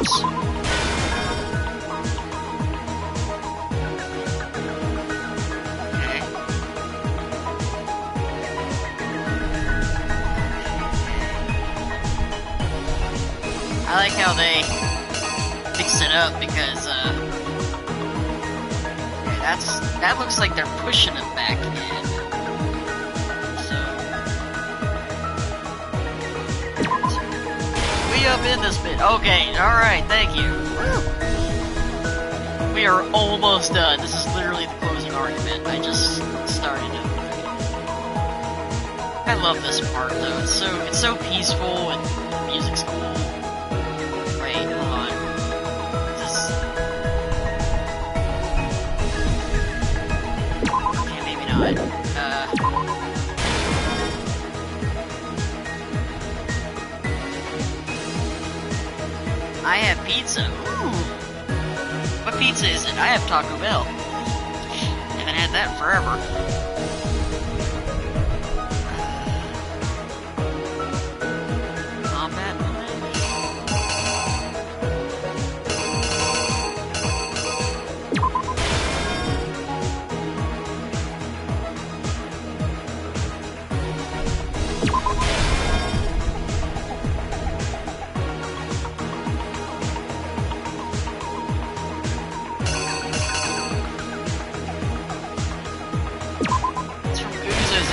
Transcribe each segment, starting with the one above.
works. I like how they fix it up because that looks like they're pushing it back in. So we up in this bit. Okay, alright, thank you. Woo. We are almost done. This is literally the closing argument. I just started it. I love this part though. It's so peaceful and the music's cool. Wait, hold on. Okay, maybe not. I have pizza. Ooh. What pizza is it? I have Taco Bell. Haven't had that forever.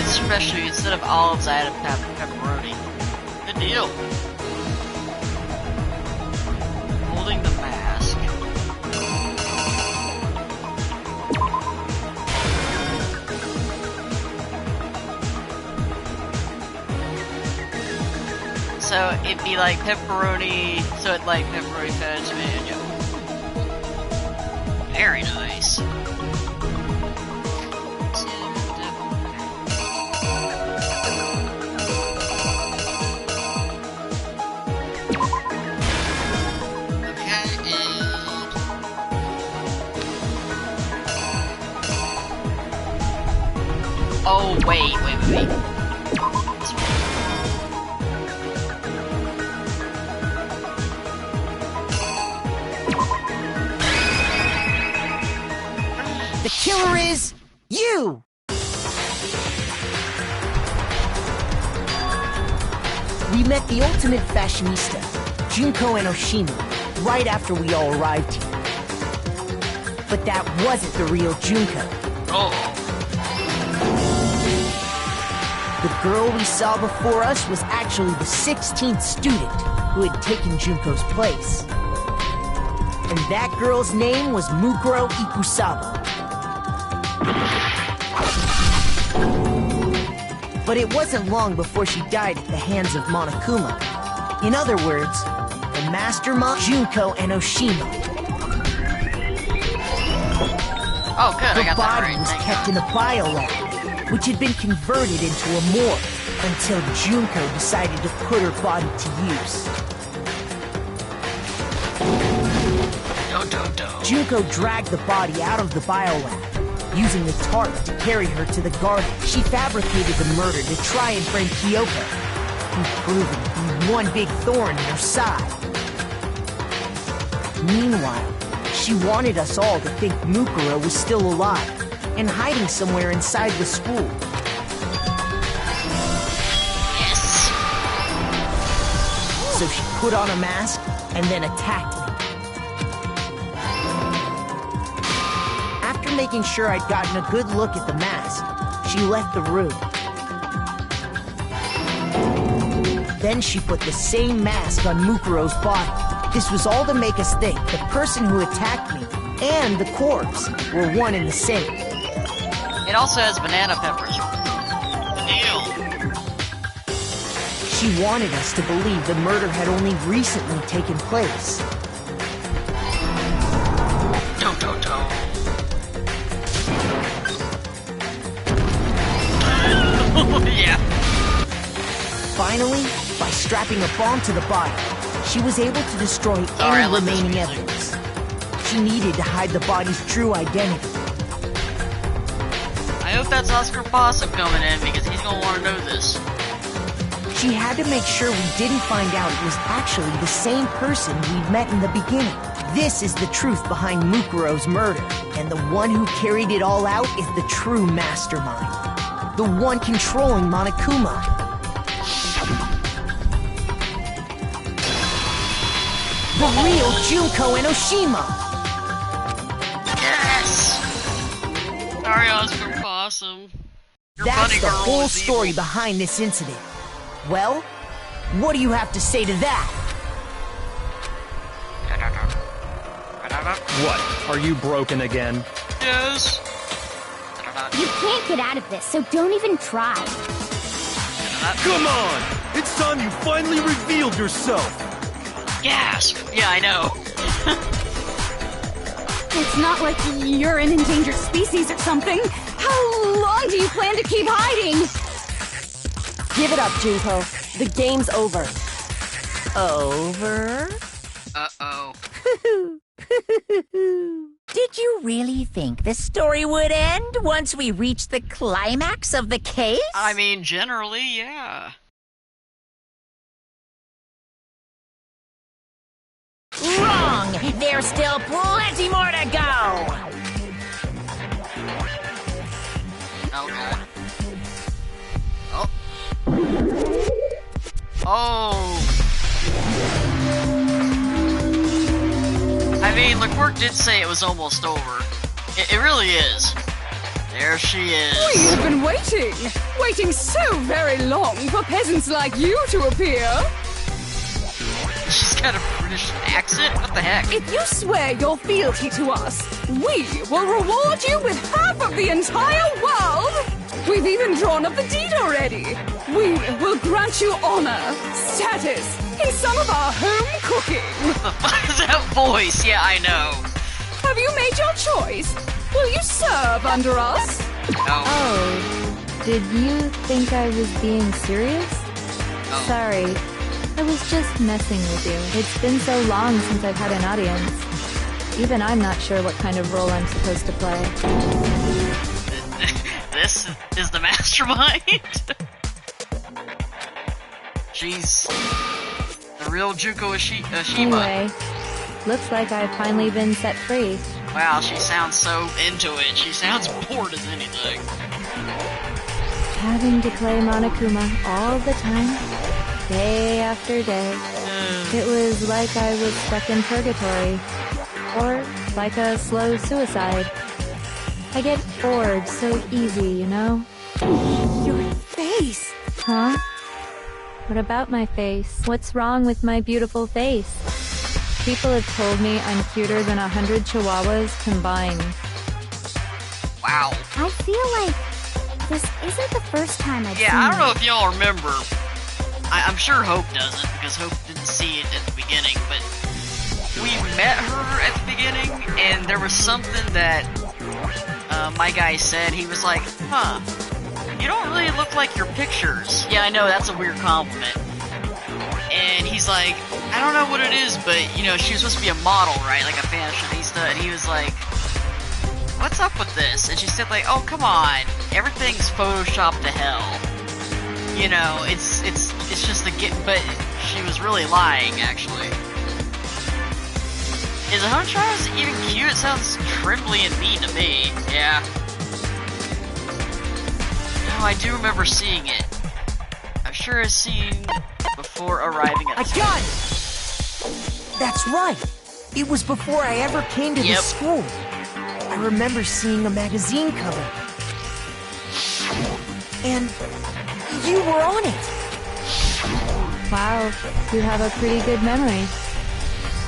Especially instead of olives, I added pepperoni. Good deal. Holding the mask. So it'd be like pepperoni. So it's like pepperoni fettuccine mayo. Very nice. Oh, wait. The killer is you! We met the ultimate fashionista, Junko and Oshima, right after we all arrived here. But that wasn't the real Junko. Oh. The girl we saw before us was actually the 16th student who had taken Junko's place. And that girl's name was Mukuro Ikusaba. But it wasn't long before she died at the hands of Monokuma. In other words, the mastermind, Junko and Oshima. Oh, good, I got that right. The body was kept in a biolab, which had been converted into a morgue until Junko decided to put her body to use. Junko dragged the body out of the biolab, using the tarp to carry her to the garden. She fabricated the murder to try and frame Kyoko, who proved to be one big thorn in her side. Meanwhile, she wanted us all to think Mukuro was still alive and hiding somewhere inside the school. Yes. So she put on a mask and then attacked me. After making sure I'd gotten a good look at the mask, she left the room. Then she put the same mask on Mukuro's body. This was all to make us think the person who attacked me and the corpse were one and the same. It also has banana peppers. Ew. She wanted us to believe the murder had only recently taken place. Yeah. Finally, by strapping a bomb to the body, she was able to destroy any remaining evidence. She needed to hide the body's true identity. I hope that's Oscar Possum coming in because he's gonna want to know this. She had to make sure we didn't find out it was actually the same person we'd met in the beginning. This is the truth behind Mukuro's murder, and the one who carried it all out is the true mastermind. The one controlling Monokuma. The real Junko Enoshima! Yes! Sorry, Oscar Possum. Your That's bunny the girl whole is story evil. behind this incident. Well, what do you have to say to that? What? Are you broken again? Yes. You can't get out of this, so don't even try. Come on! It's time you finally revealed yourself! Gasp! Yeah, I know. It's not like you're an endangered species or something. How long do you plan to keep hiding? Give it up, Junko. The game's over. Over? Uh-oh. Did you really think the story would end once we reached the climax of the case? I mean, generally, yeah. Wrong! There's still plenty more to go! Okay. Oh. Oh. I mean, LeQuirk did say it was almost over. It really is. There she is. We've been waiting so very long for peasants like you to appear. She's got a British accent? What the heck? If you swear your fealty to us, we will reward you with half of the entire world. We've even drawn up the deed already. We will grant you honor, status, and some of our home cooking. What the fuck is that voice? Yeah, I know. Have you made your choice? Will you serve under us? No. Oh, did you think I was being serious? Oh. Sorry, I was just messing with you. It's been so long since I've had an audience. Even I'm not sure what kind of role I'm supposed to play. This is the mastermind? She's the real Junko Ashima. Anyway, looks like I've finally been set free. Wow, she sounds so into it. She sounds bored as anything. Having to play Monokuma all the time, day after day. It was like I was stuck in purgatory. Or like a slow suicide. I get bored so easy, you know? Your face. Huh? What about my face? What's wrong with my beautiful face? People have told me I'm cuter than 100 chihuahuas combined. Wow. I feel like this isn't the first time I've seen Yeah, I don't know you. if y'all remember. I'm sure Hope doesn't, because Hope didn't see it at the beginning, but we met her at the beginning, and there was something that my guy said. He was like, huh, you don't really look like your pictures. Yeah, I know, that's a weird compliment. And he's like, I don't know what it is, but, you know, she was supposed to be a model, right? Like a fashionista, and he was like, what's up with this? And she said, like, oh, come on, everything's photoshopped to hell. You know, it's just the but she was really lying, actually. Is Honchara's even cute? It sounds trembly and mean to me. Yeah. No, I do remember seeing it. I'm sure I've seen before arriving at I got it! That's right! It was before I ever came to this school. I remember seeing a magazine cover. And you were on it! Wow, you have a pretty good memory.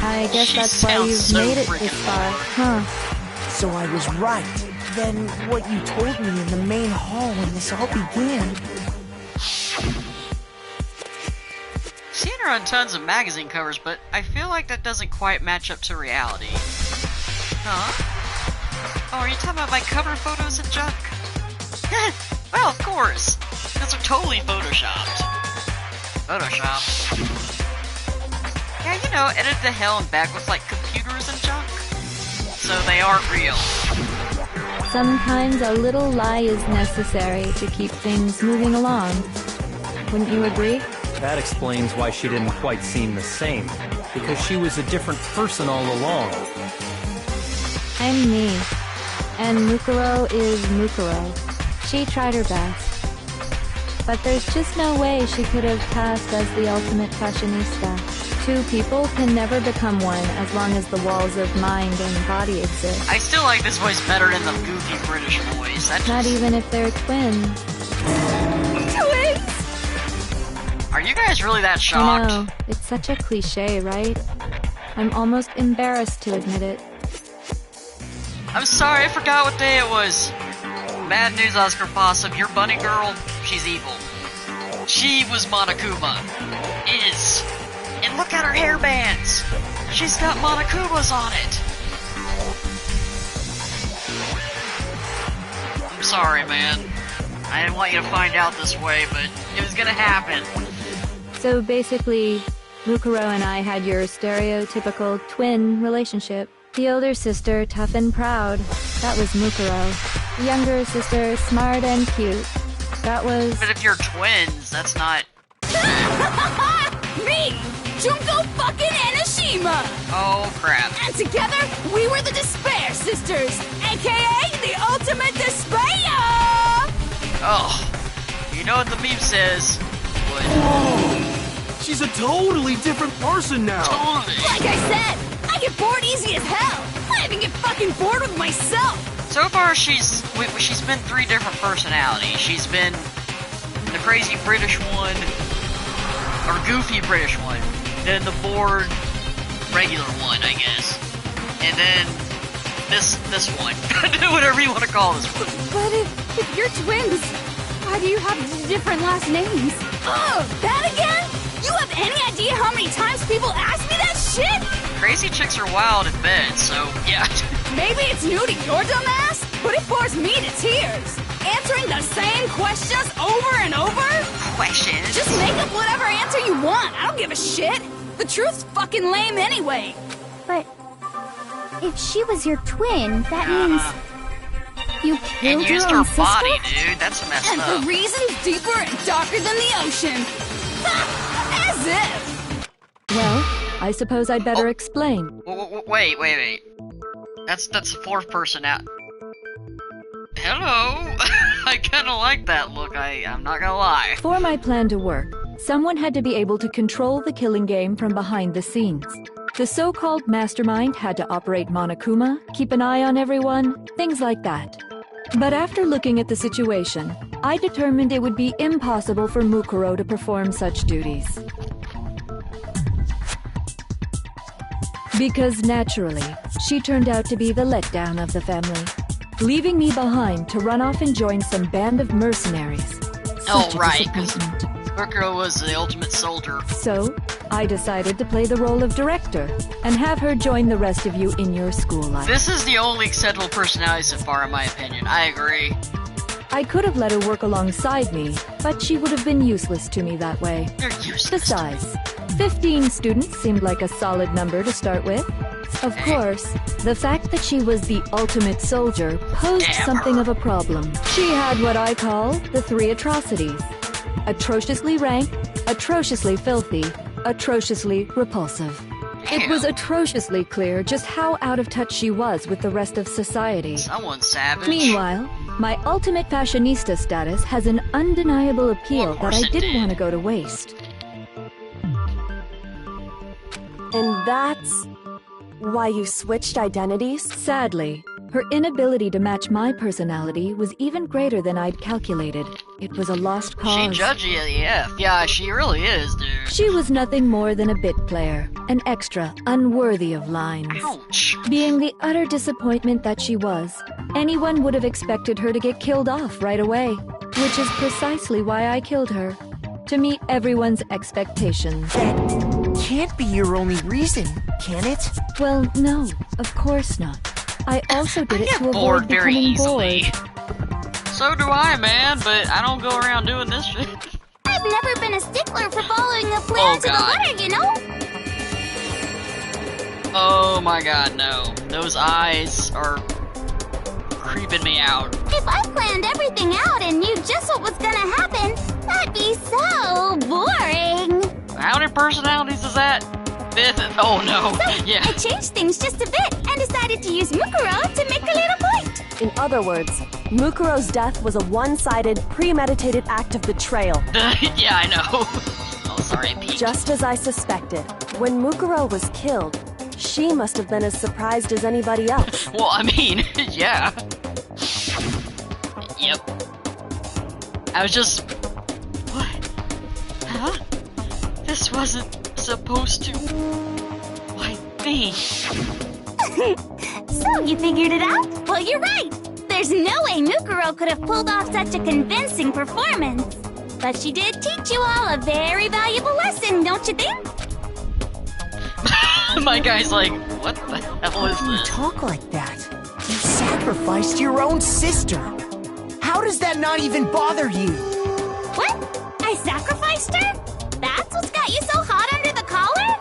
I guess She that's why sounds you've so made it freaking this far, bored. huh? So I was right. Then what you told me in the main hall when this all began... Seen her on tons of magazine covers, but I feel like that doesn't quite match up to reality. Huh? Oh, are you talking about my cover photos and junk? Well, of course. Those are totally photoshopped. Photoshopped? Yeah, you know, edit to hell and back with, like, computers and junk. So they aren't real. Sometimes a little lie is necessary to keep things moving along. Wouldn't you agree? That explains why she didn't quite seem the same, because she was a different person all along. I'm me, and Mukuro is Mukuro. She tried her best. But there's just no way she could have passed as the ultimate fashionista. Two people can never become one as long as the walls of mind and body exist. I still like this voice better than the goofy British voice. Not even if they're twins. Twins? Are you guys really that shocked? I know, it's such a cliche, right? I'm almost embarrassed to admit it. I'm sorry, I forgot what day it was. Bad news, Oscar Possum. Your bunny girl, she's evil. She was Monokuma. Is. And look at her hairbands. She's got Monokumas on it. I'm sorry, man. I didn't want you to find out this way, but it was gonna happen. So basically, Mukuro and I had your stereotypical twin relationship. The older sister, tough and proud. That was Mukuro. The younger sister, smart and cute. That was... But if you're twins, that's not... Me! Junko fucking Enoshima! Oh, crap. And together, we were the Despair Sisters, aka the Ultimate Despair! Oh, you know what the meme says? What? Whoa! She's a totally different person now! Totally! Like I said, I get bored easy as hell! I even get fucking bored with myself! So far, she's been 3 different personalities. She's been the crazy British one, or goofy British one, then the bored regular one, I guess, and then this one. Whatever you want to call this one. But if you're twins, why do you have different last names? Oh, that again? You have any idea how many times people ask me that shit? Crazy chicks are wild in bed, so yeah. Maybe it's new to your dumb ass, but it bores me to tears. Answering the same questions over and over? Questions? Just make up whatever answer you want. I don't give a shit. The truth's fucking lame anyway. But if she was your twin, that means you killed and used your her own sister? body, dude. That's messed And up. for reasons deeper and darker than the ocean. Ha! As if. Well, I suppose I'd better explain. Wait. That's the 4th person out. Hello? I kinda like that look, I'm not gonna lie. For my plan to work, someone had to be able to control the killing game from behind the scenes. The so-called mastermind had to operate Monokuma, keep an eye on everyone, things like that. But after looking at the situation, I determined it would be impossible for Mukuro to perform such duties. Because naturally, she turned out to be the letdown of the family, leaving me behind to run off and join some band of mercenaries. Oh, Such a right, because disappointment. Mukuro was the ultimate soldier. So, I decided to play the role of director and have her join the rest of you in your school life. This is the only acceptable personality so far, in my opinion. I agree. I could have let her work alongside me, but she would have been useless to me that way. You're useless. Besides, 15 students seemed like a solid number to start with. Of course, the fact that she was the ultimate soldier posed something of a problem. She had what I call the 3 atrocities. Atrociously rank, atrociously filthy, atrociously repulsive. It was atrociously clear just how out of touch she was with the rest of society. Someone's savage. Meanwhile, my ultimate fashionista status has an undeniable appeal that I didn't want to go to waste. And that's why you switched identities? Sadly, her inability to match my personality was even greater than I'd calculated. It was a lost cause. She judgy AF. Yeah, she really is, dude. She was nothing more than a bit player, an extra, unworthy of lines. Ouch. Being the utter disappointment that she was, anyone would have expected her to get killed off right away, which is precisely why I killed her. To meet everyone's expectations. That can't be your only reason, can it? Well, no, of course not. I also did it to bored avoid very becoming easily. bored. So do I, man, but I don't go around doing this shit. I've never been a stickler for following a plan to the letter, you know? Oh my god, no. Those eyes are creeping me out. If I planned everything out and knew just what was gonna happen, that'd be so boring. How many personalities is that? 5th? Oh no. So, Yeah. I changed things just a bit and decided to use Mukuro to make a little point. In other words, Mukuro's death was a one-sided, premeditated act of betrayal. Yeah, I know. Oh, sorry, Pete. Just as I suspected. When Mukuro was killed, she must have been as surprised as anybody else. Well, I mean, yeah. Yep. I was just... What? Huh? This wasn't supposed to... Why, me? So, you figured it out? Well, you're right. There's no way Mukuro could have pulled off such a convincing performance. But she did teach you all a very valuable lesson, don't you think? My guy's like, what the hell is How can you this? talk like that? You sacrificed your own sister. How does that not even bother you? What? I sacrificed her? That's what's got you so hot under the collar?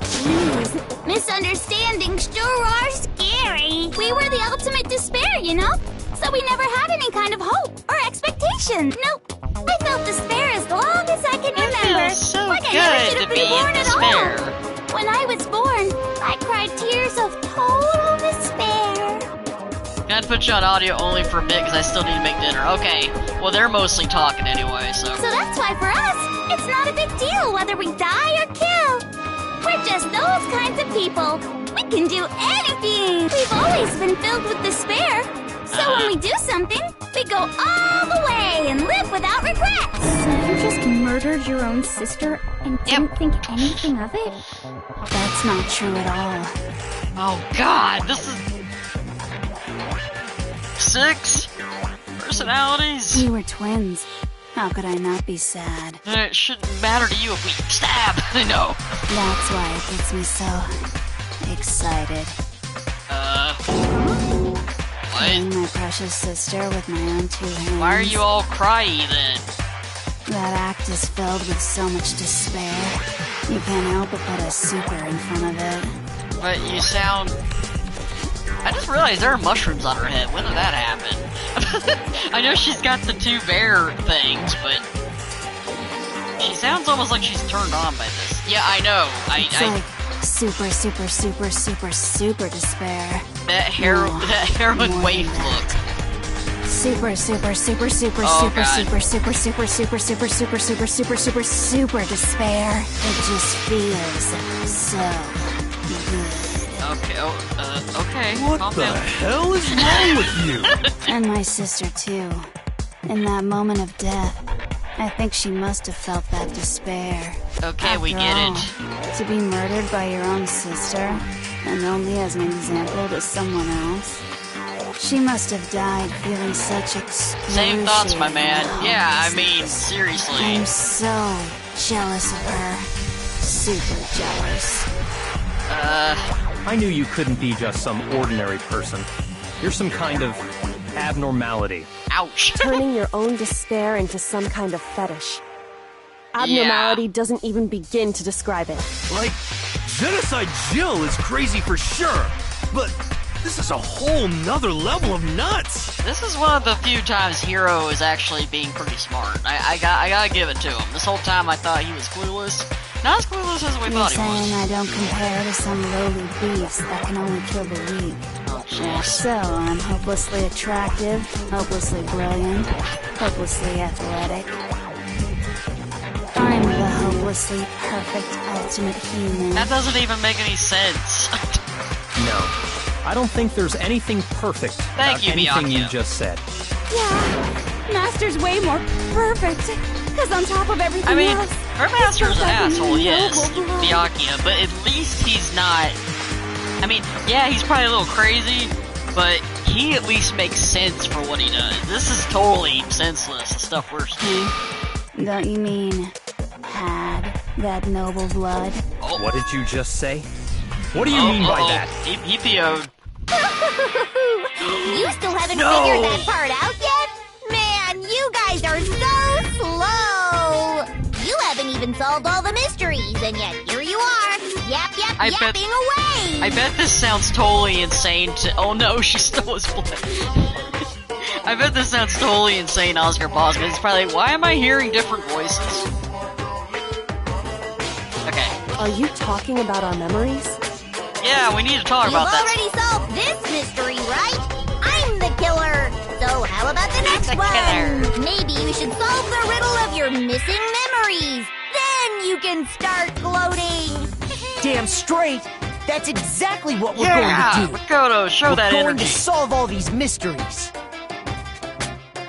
Jeez, misunderstandings sure are scary. We were the ultimate despair, you know? So we never had any kind of hope or expectation. Nope. I felt despair as long as I can remember. It feels so like I never good should to have be been in born at despair. all. When I was born, I cried tears of total despair. Gonna put you on audio only for a bit because I still need to make dinner. Okay, well they're mostly talking anyway, so... So that's why for us, it's not a big deal whether we die or kill. We're just those kinds of people. We can do anything. We've always been filled with despair. So when we do something, we go all the way and live without regrets. So you just murdered your own sister and didn't think anything of it? That's not true at all. Oh god, this is... 6 personalities? We were twins. How could I not be sad? It shouldn't matter to you if we stab. I know. That's why it gets me so excited. Killing What? my precious sister with my own 2 hands. Why are you all cryy then? That act is filled with so much despair. You can't help but put a super in front of it. But you sound... I just realized there are mushrooms on her head. When did that happen? I know she's got the 2 bear things, but... She sounds almost like she's turned on by this. Yeah, I know. It's like super, super, super, super, super despair. That heroin more waif than look. that. Super, super, super, super, Oh, super, God. super, super, super, super, super, super, super, super, super, super despair. It just feels so good. Okay, okay. What Calm the down. hell is wrong with you? And my sister, too. In that moment of death, I think she must have felt that despair. Okay, we After get all, it. To be murdered by your own sister, and only as an example to someone else. She must have died feeling such excruciating. Same thoughts, my man. Yeah, I mean, helplessness. seriously. I'm so jealous of her. Super jealous. I knew you couldn't be just some ordinary person. You're some kind of abnormality. Ouch. Turning your own despair into some kind of fetish. Abnormality doesn't even begin to describe it. Like, Genocide Jill is crazy for sure, but this is a whole nother level of nuts. This is one of the few times Hero is actually being pretty smart. I gotta give it to him. This whole time I thought he was clueless. Not as clueless as we You're thought he saying was. I don't compare to some lowly beast that can only kill the weak. Oh, jeez. So I'm hopelessly attractive, hopelessly brilliant, hopelessly athletic. I'm the hopelessly perfect ultimate human. That doesn't even make any sense. No, I don't think there's anything perfect Thank about you, anything you Miyako. just said. Yeah, Master's way more perfect. Because on top of everything I mean, else, her master's an like a asshole, yes, noble blood. Miyako, but at least he's not... I mean, yeah, he's probably a little crazy, but he at least makes sense for what he does. This is totally senseless, the stuff we're seeing. Don't you mean had that noble blood? Oh, What did you just say? What do you mean by that? He PO'd. You still haven't No. figured that part out yet? Man, you guys are so slow! You haven't even solved all the mysteries, and yet here you are, I bet- yapping away! I bet this sounds totally insane to- oh no, she stole his blood. I bet this sounds totally insane, Oscar Bosman. It's probably like, why am I hearing different voices? Are you talking about our memories? Yeah, we need to talk about that. You've already solved this mystery, right? I'm the killer. So how about the next one? Maybe you should solve the riddle of your missing memories. Then you can start gloating. Damn straight. That's exactly what we're Yeah, going to do. Makoto, show that We're going energy. to solve all these mysteries.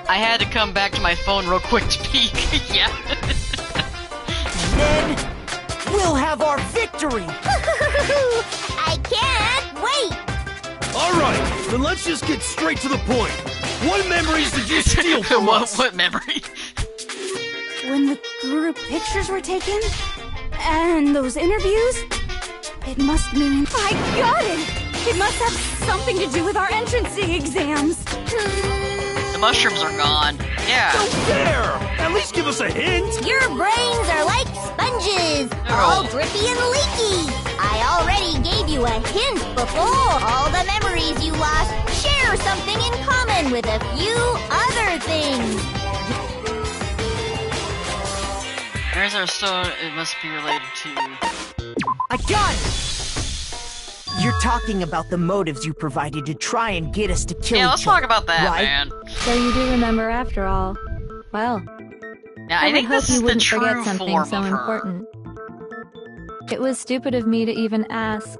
I had to come back to my phone real quick to peek. Yeah. And then we'll have our victory. I can't wait. Alright, then let's just get straight to the point. What memories did you steal from us? What memory? When the group pictures were taken, and those interviews, it must mean... I got it! It must have something to do with our entrance exams. The mushrooms are gone. Yeah. There! At least give us a hint! Your brains are like sponges, all drippy and leaky. I already gave you a hint before. All the memories you lost share something in common with a few other things. There's our stone. It must be related to. I got it! You're talking about the motives you provided to try and get us to kill Yeah, each let's other, talk about that, right? man. So you do remember after all. Well, Yeah, I I think would hope this you is the wouldn't true forget something form so of her. important. It was stupid of me to even ask.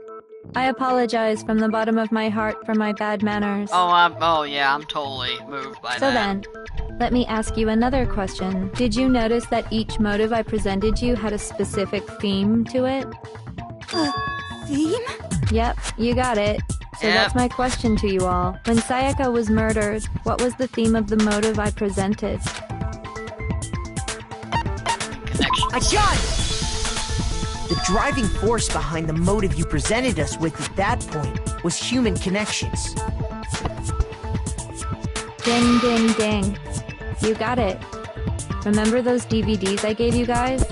I apologize from the bottom of my heart for my bad manners. Oh yeah, I'm totally moved by So that. then, let me ask you another question. Did you notice that each motive I presented you had a specific theme to it? Theme? Yep, you got it. So Yep. that's my question to you all. When Sayaka was murdered, what was the theme of the motive I presented? Connection. I got it! The driving force behind the motive you presented us with at that point was human connections. Ding, ding, ding. You got it. Remember those DVDs I gave you guys?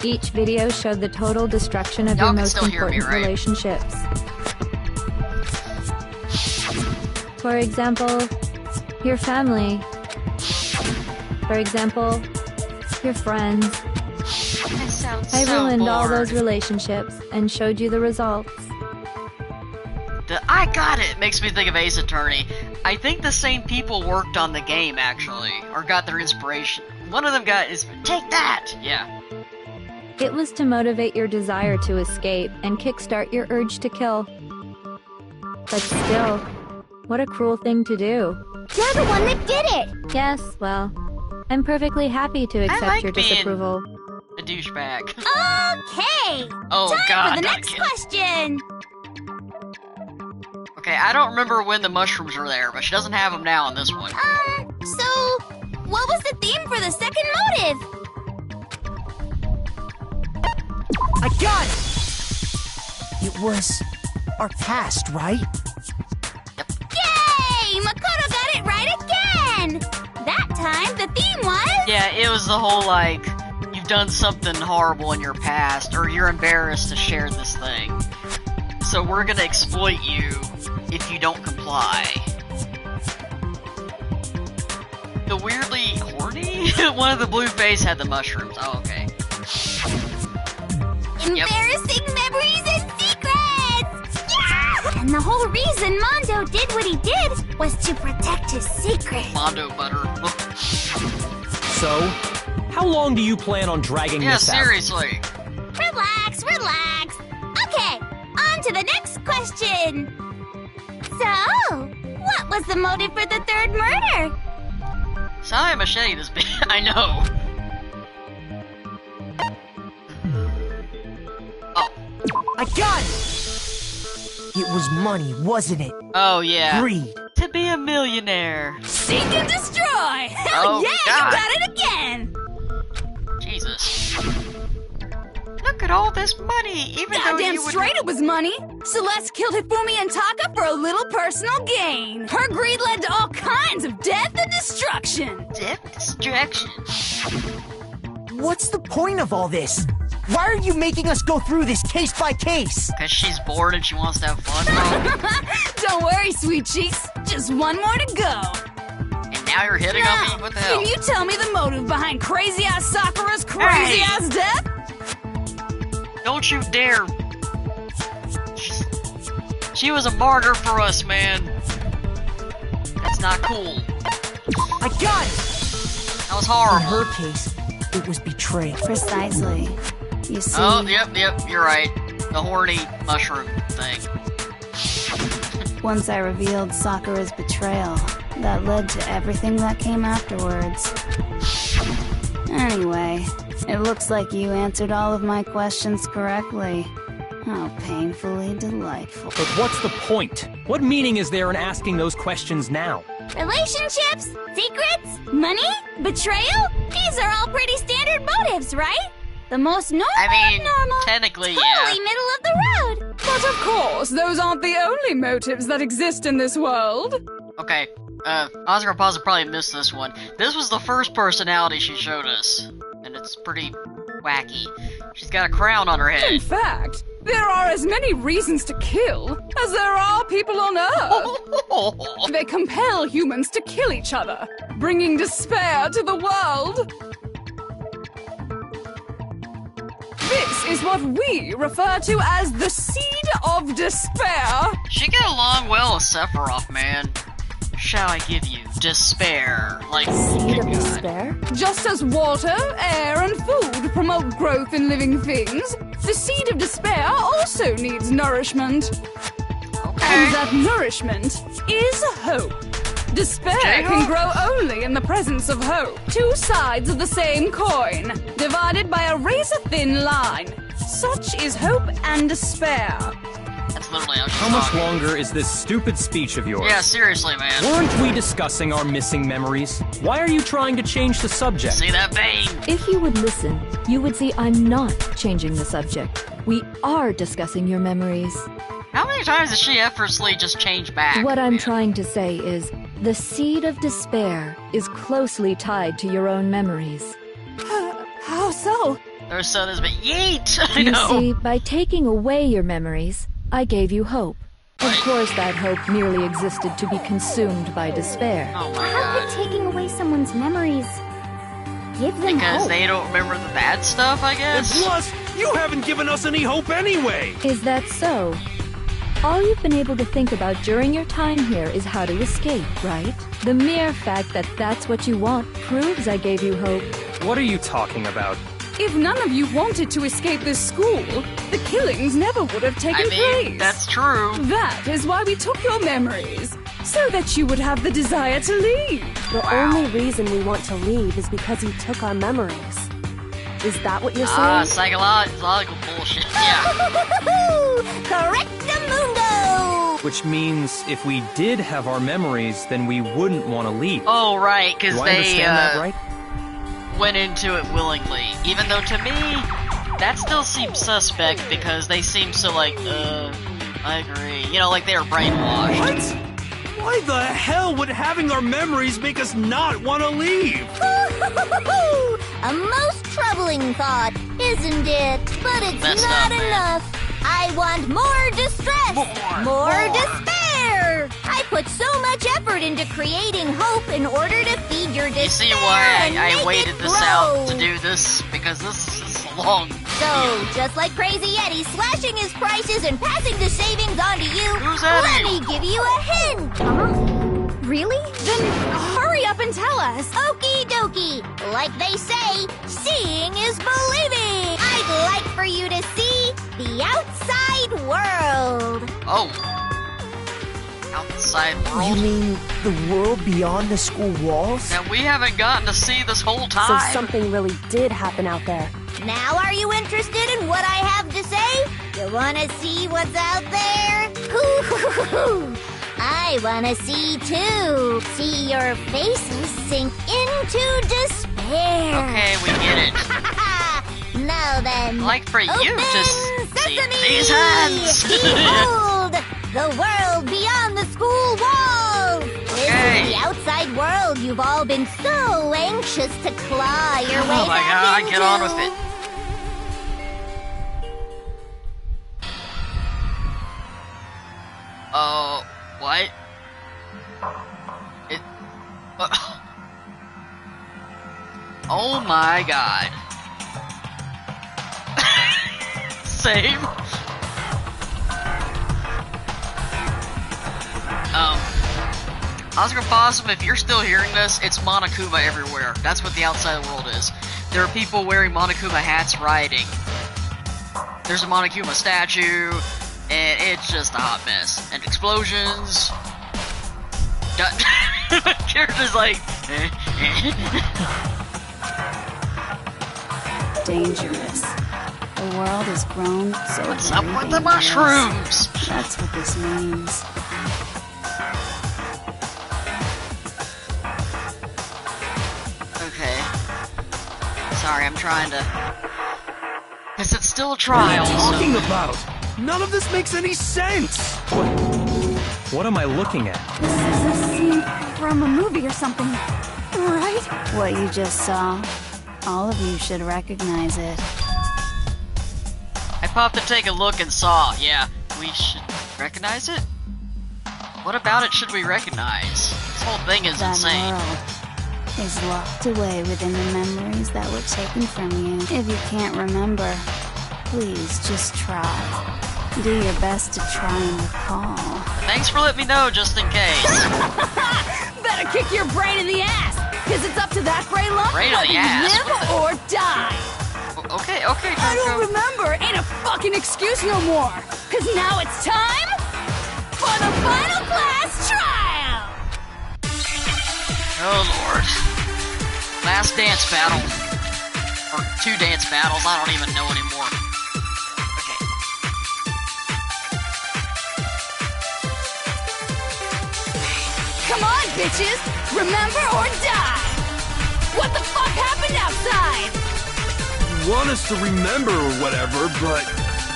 Each video showed the total destruction of Y'all your can most still hear me, important right? relationships. For example, your family. For example, your friends. That sounds I so ruined all bored. those relationships and showed you the results. I got it! Makes me think of Ace Attorney. I think the same people worked on the game, actually. Or got their inspiration. One of them got take that! Yeah. It was to motivate your desire to escape and kickstart your urge to kill. But still, what a cruel thing to do. You're the one that did it. Yes, well, I'm perfectly happy to accept like your being- disapproval. A douchebag. Okay. Oh Time god, for the not next again. question. Okay, I don't remember when the mushrooms were there, but she doesn't have them now in this one. So, what was the theme for the second motive? I got it! It was our past, right? Yay! Makoto got it right again! That time, the theme was... Yeah, it was the whole, like, you've done something horrible in your past, or you're embarrassed to share this thing. So we're gonna exploit you if you don't comply. The weirdly horny? One of the blue face had the mushrooms. Oh, okay. Embarrassing memories and secrets! Yeah! And the whole reason Mondo did what he did was to protect his secret. Mondo butter. So, how long do you plan on dragging Yeah, this out? seriously. Relax, relax. Okay, on to the next question. So, what was the motive for the third murder? Sorry, machete this bit. I know. Oh. I got it! It was money, wasn't it? Oh, yeah. Greed. To be a millionaire. Seek and destroy! Hell Oh, yeah, God. you got it again! Jesus. Look at all this money, even though Goddamn you would... straight it was money! Celeste killed Hifumi and Taka for a little personal gain. Her greed led to all kinds of death and destruction. Death distraction. What's the point of all this? Why are you making us go through this case by case? Because she's bored and she wants to have fun. Oh, Don't worry, sweet cheeks. Just one more to go. and now you're hitting on me? What the hell? Can you tell me the motive behind Crazy Ass Sakura's crazy ass death? Don't you dare. She was a martyr for us, man. That's not cool. I got it! That was horrible. In her case, it was betrayal. Precisely. You see... Oh, yep, you're right. The horny mushroom thing. Once I revealed Sakura's betrayal, that led to everything that came afterwards. Anyway, it looks like you answered all of my questions correctly. How painfully delightful. But what's the point? What meaning is there in asking those questions now? Relationships? Secrets? Money? Betrayal? These are all pretty standard motives, right? The most normal I mean, normal. technically, totally yeah. middle of the road. But of course, those aren't the only motives that exist in this world. Okay, Oscar Pazza probably missed this one. This was the first personality she showed us, and it's pretty wacky. She's got a crown on her In head. fact, there are as many reasons to kill as there are people on Earth. They compel humans to kill each other, bringing despair to the world. This is what we refer to as the seed of despair. She get along well with Sephiroth, man. Shall I give you despair? Like, Seed of God. despair? Just as water, air, and food promote growth in living things, the seed of despair also needs nourishment. Okay. And that nourishment is hope. Despair can grow only in the presence of hope. Two sides of the same coin, divided by a razor-thin line. Such is hope and despair. That's literally how she's How much talking. longer is this stupid speech of yours? Yeah, seriously, man. Weren't we discussing our missing memories? Why are you trying to change the subject? See that vein? If you would listen, you would see I'm not changing the subject. We are discussing your memories. How many times does she effortlessly just change back? What I'm trying to say is, the seed of despair is closely tied to your own memories. How so? There's so there's but yeet! I You know. see, by taking away your memories, I gave you hope. Of course, that hope merely existed to be consumed by despair. Oh my How god. could taking away someone's memories give them Because hope? they don't remember the bad stuff, I And guess? plus, you haven't given us any hope anyway! Is that so? All you've been able to think about during your time here is how to escape, right? The mere fact that that's what you want proves I gave you hope. What are you talking about? If none of you wanted to escape this school, the killings never would have taken I mean, place. that's true. That is why we took your memories, so that you would have the desire to leave. The only reason we want to leave is because you took our memories. Is that what you're saying? Psychological bullshit. Yeah. Correctamundo! Which means if we did have our memories, then we wouldn't want to leave. Oh, right, because Do I they understand that right? went into it willingly. Even though to me, that still seems suspect because they seem so like, I agree. You know, like they were brainwashed. What? Why the hell would having our memories make us not want to leave? A most troubling thought, isn't it? But it's Messed not up, man. enough. I want more distress, more despair. I put so much effort into creating hope in order to feed your despair. You see why and I make waited it this grow. out to do this? Because this is long. So, just like Crazy Eddie slashing his prices and passing the savings on to you, Who's let Eddie? me give you a hint. Really? Then hurry up and tell us. Okie dokie. Like they say, seeing is believing. I'd like for you to see the outside world. Oh. Outside You world? mean the world beyond the school walls? That we haven't gotten to see this whole So time. something really did happen out there. Now are you interested in what I have to say? You wanna see what's out there? I wanna see too. See your faces sink into despair. Okay, we get it. Now then, Like for you open to see sesame! these hands. Behold, the world beyond the school walls. This Okay. is the outside world you've all been so anxious to claw your way Oh my back god, into. get on with it. What? It. Oh my god. same. Oscar Possum, if you're still hearing this, it's Monokuma everywhere. That's what the outside world is. There are people wearing Monokuma hats rioting. There's a Monokuma statue, and it's just a hot mess. And explosions. Character's like... Dangerous. The world has grown so What's up with the mushrooms? That's what this means. Okay. Sorry, I'm trying to... Because it's still a trial, What are you talking about? None of this makes any sense! What am I looking at? This is a scene from a movie or something, right? What you just saw, all of you should recognize it. I popped to take a look and saw, yeah, we should recognize it? What about it should we recognize? This whole thing is That insane. world is locked away within the memories that were taken from you. If you can't remember, please just try. Do your best to try and recall. Thanks for letting me know, just in case. Better kick your brain in the ass, because it's up to that gray lump Brain in whether the you ass? live or die. Okay, I don't remember ain't a fucking excuse no more, because now it's time for the final class trial. Oh lord. Last dance battle. Or 2 dance battles, I don't even know anymore. Okay. Come on, bitches! Remember or die! What the fuck happened outside? You want us to remember or whatever, but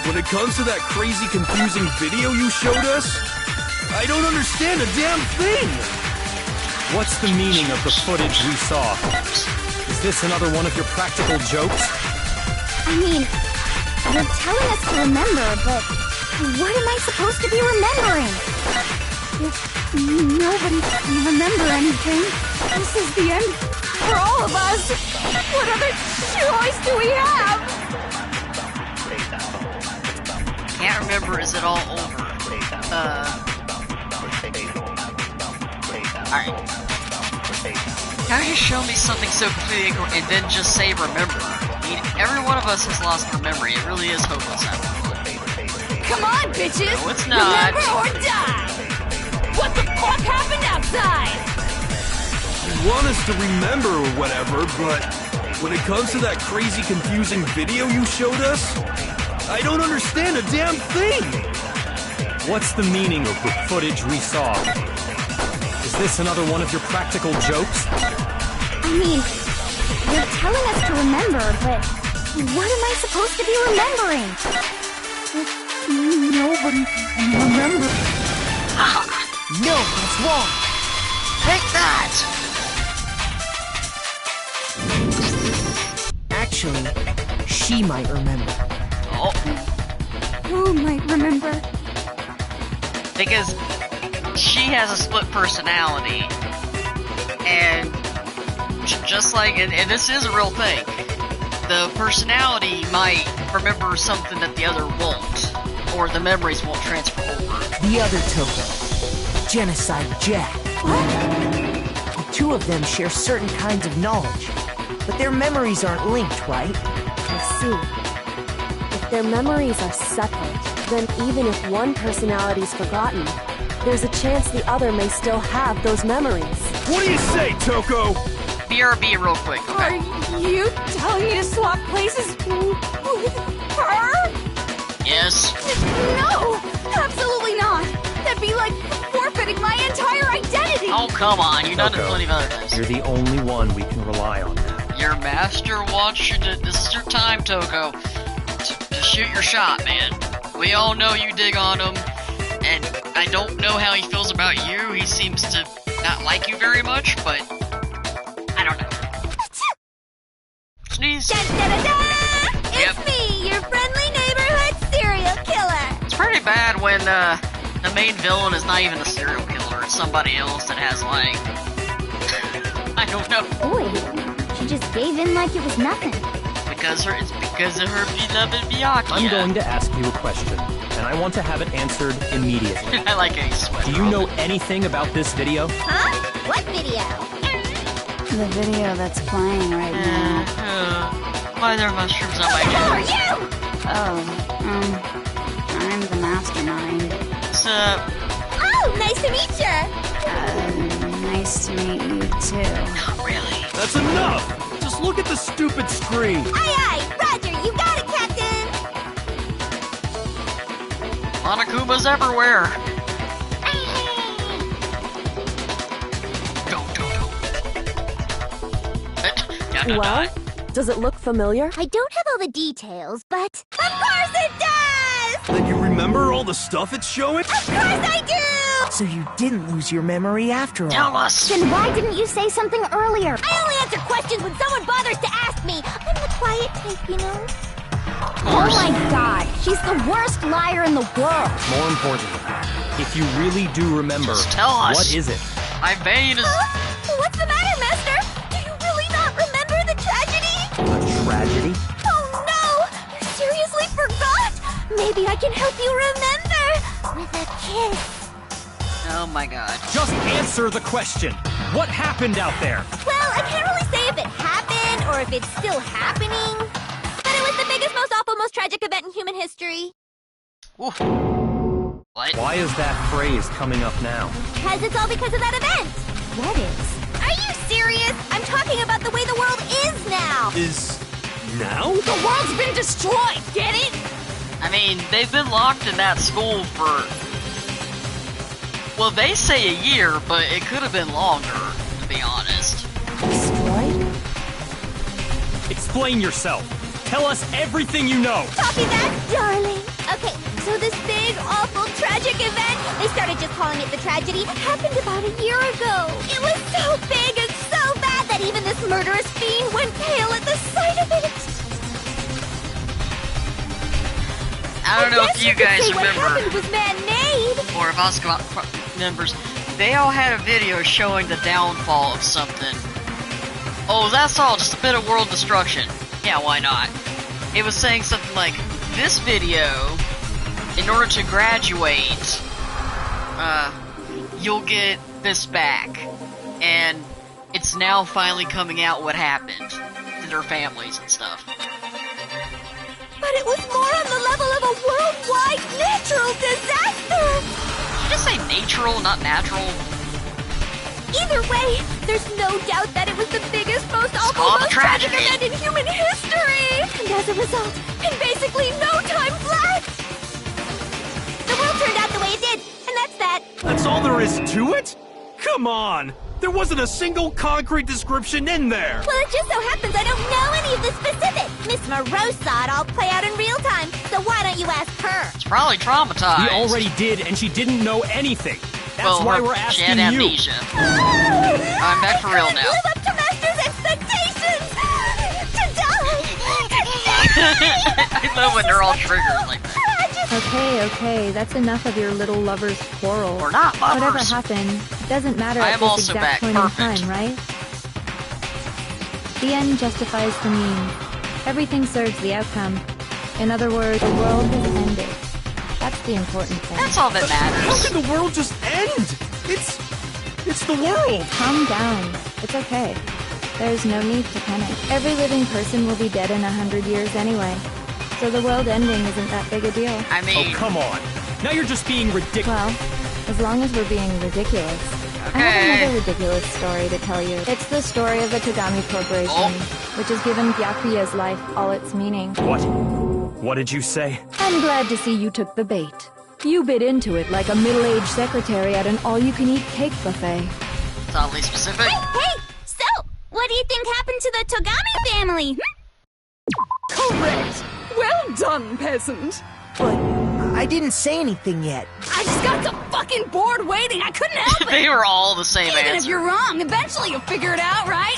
when it comes to that crazy, confusing video you showed us, I don't understand a damn thing! What's the meaning of the footage we saw? Is this another one of your practical jokes? I mean, you're telling us to remember, but what am I supposed to be remembering? If nobody can remember anything, this is the end for all of us. What other choice do we have? Can't remember, is it all over? Alright. How do you show me something so completely and then just say remember? I mean, every one of us has lost our memory. It really is hopeless out there. Come on, bitches! No, it's not. Remember or die! What the fuck happened outside? You want us to remember or whatever, but when it comes to that crazy, confusing video you showed us, I don't understand a damn thing! What's the meaning of the footage we saw? Is this another one of your practical jokes? I mean, you're telling us to remember, but what am I supposed to be remembering? Nobody can remember. No, that's wrong. Take that! Actually, she might remember. Oh, Who might remember? because she has a split personality, and just like, and this is a real thing, the personality might remember something that the other won't, or the memories won't transfer over. The other Toko, Genocide Jack. The two of them share certain kinds of knowledge, but their memories aren't linked, right? I see. If their memories are separate, then even if one personality's forgotten, there's a chance the other may still have those memories. What do you say, Toko? BRB real quick, Are okay? you telling me to swap places with her? Yes. No! Absolutely not! That'd be like forfeiting my entire identity! Oh, come on, you've done it Toko, plenty of other things. You're the only one we can rely on now. Your master wants you to, this is your time, Toko, to shoot your shot, man. We all know you dig on him, and I don't know how he feels about you. He seems to not like you very much, but I don't know. Sneeze. Da-da-da-da! Yep. It's me, your friendly neighborhood serial killer. It's pretty bad when the main villain is not even the serial killer. It's somebody else that has, like, I don't know. Boy, she just gave in like it was nothing. We because it's because of her beloved Byakuya. I'm going to ask you a question, and I want to have it answered immediately. I like how you sweat. Do you know anything about this video? Huh? What video? The video that's playing right now. Why are there mushrooms on my Who are head? you? Oh, I'm the mastermind. What's up? Oh, nice to meet you. Nice to meet you too. Not really. That's enough! Just look at the stupid screen! Aye, aye, Roger, you got it, Captain. Monokumas everywhere. Well, does it look familiar? I don't have all the details, but of course it does! Then you remember all the stuff it's showing? Of course I do! So you didn't lose your memory after all. Tell us. Then why didn't you say something earlier? I only answer questions when someone bothers to ask me. I'm the quiet type, you know? Oh my god, she's the worst liar in the world. More importantly, if you really do remember, Just tell us. what is it? My vein is... What's the matter, Master? Do you really not remember the tragedy? A tragedy? Oh no! You seriously forgot? Maybe I can help you remember with a kiss. Oh my god. Just answer the question. What happened out there? Well, I can't really say if it happened or if it's still happening. But it was the biggest, most awful, most tragic event in human history. Oof. What? Why is that phrase coming up now? Because it's all because of that event. What is? Are you serious? I'm talking about the way the world is now. Is... now? The world's been destroyed, get it? I mean, they've been locked in that school for... Well, they say a year, but it could have been longer, to be honest. Destroyed? Explain yourself. Tell us everything you know. Copy that, darling. Okay, so this big, awful, tragic event, they started just calling it the tragedy, happened about a year ago. It was so big and so bad that even this murderous fiend went pale at the sight of it. I don't know if you guys What remember, happened was man-made. or if Oscar members, they all had a video showing the downfall of something. Oh, that's all, just a bit of world destruction. Yeah, why not? It was saying something like, this video, in order to graduate, you'll get this back. And it's now finally coming out what happened to their families and stuff. But it was more on the level of a worldwide natural disaster. Did you just say natural, not natural? Either way, there's no doubt that it was the biggest, most awful, called a most tragic tragedy. event in human history! And as a result, in basically no time flat, the world turned out the way it did, and that's that. That's all there is to it? Come on! There wasn't a single concrete description in there! Well, it just so happens I don't know any of the specifics. Miss Moreau saw it all play out in real time, so why don't you ask her? It's probably traumatized. We already did, and she didn't know anything. That's Well, why we're she asking had you. amnesia. I'm back for real now. Live up to Master's expectations! To die! I love when they're all triggered like that. Okay, that's enough of your little lover's quarrel. We're not lovers. Whatever happened, it doesn't matter I at am this also exact back. point Perfect. in time, right? The end justifies the means. Everything serves the outcome. In other words, the world has ended. That's the important thing. That's all that How matters. can the world just end? It's the world! Calm down. It's okay. There's no need to panic. Every living person will be dead in 100 years anyway. So the world ending isn't that big a deal. I Oh, mean, come on. Now you're just being ridiculous. Well, as long as we're being ridiculous. I have okay. another ridiculous story to tell you. It's the story of the Togami Corporation, Oh. which has given Byakuya's life all its meaning. What? What did you say? I'm glad to see you took the bait. You bit into it like a middle-aged secretary at an all-you-can-eat cake buffet. It's oddly specific. Hey, so, what do you think happened to the Togami family? Correct. Well done, peasant. But I didn't say anything yet. I just got so fucking bored waiting, I couldn't help it. They were all the same Even if answer. you're wrong, eventually you'll figure it out, right?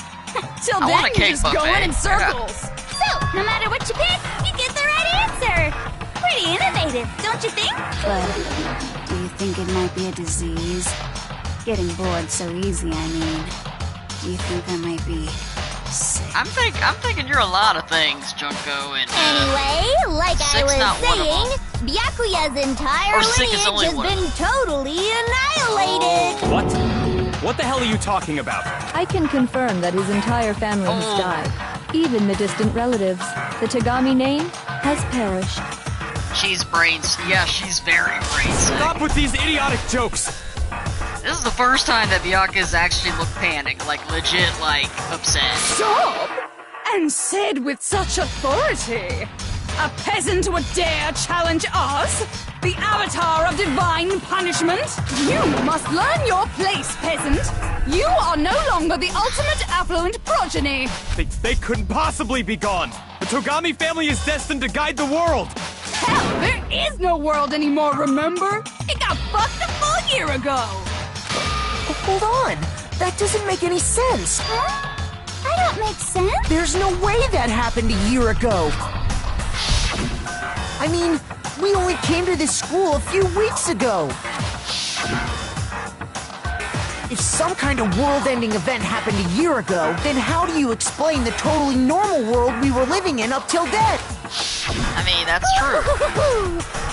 Till I want then, a you're cake just buffet. going in Yeah. circles. So, no matter what you pick, you get the right answer. Pretty innovative, don't you think? But do you think it might be a disease? Getting bored so easy, I mean. Do you think that might be I'm thinking you're a lot of things, Junko, and Anyway, like I was saying, Byakuya's entire lineage has been totally annihilated. What? What the hell are you talking about? I can confirm that his entire family has died. Even the distant relatives. The Tagami name has perished. She's brains. Yeah, she's very brain sick. Stop with these idiotic jokes! This is the first time that Byakuya's actually looked panicked, like legit, like upset. Stop! And said with such authority. A peasant would dare challenge us? The avatar of divine punishment? You must learn your place, peasant. You are no longer the ultimate affluent progeny. They couldn't possibly be gone. The Togami family is destined to guide the world. Hell, there is no world anymore, remember? It got fucked a full year ago. Hold on. That doesn't make any sense. Huh? I don't make sense. There's no way that happened a year ago. I mean, we only came to this school a few weeks ago. If some kind of world-ending event happened a year ago, then how do you explain the totally normal world we were living in up till then? I mean, that's true.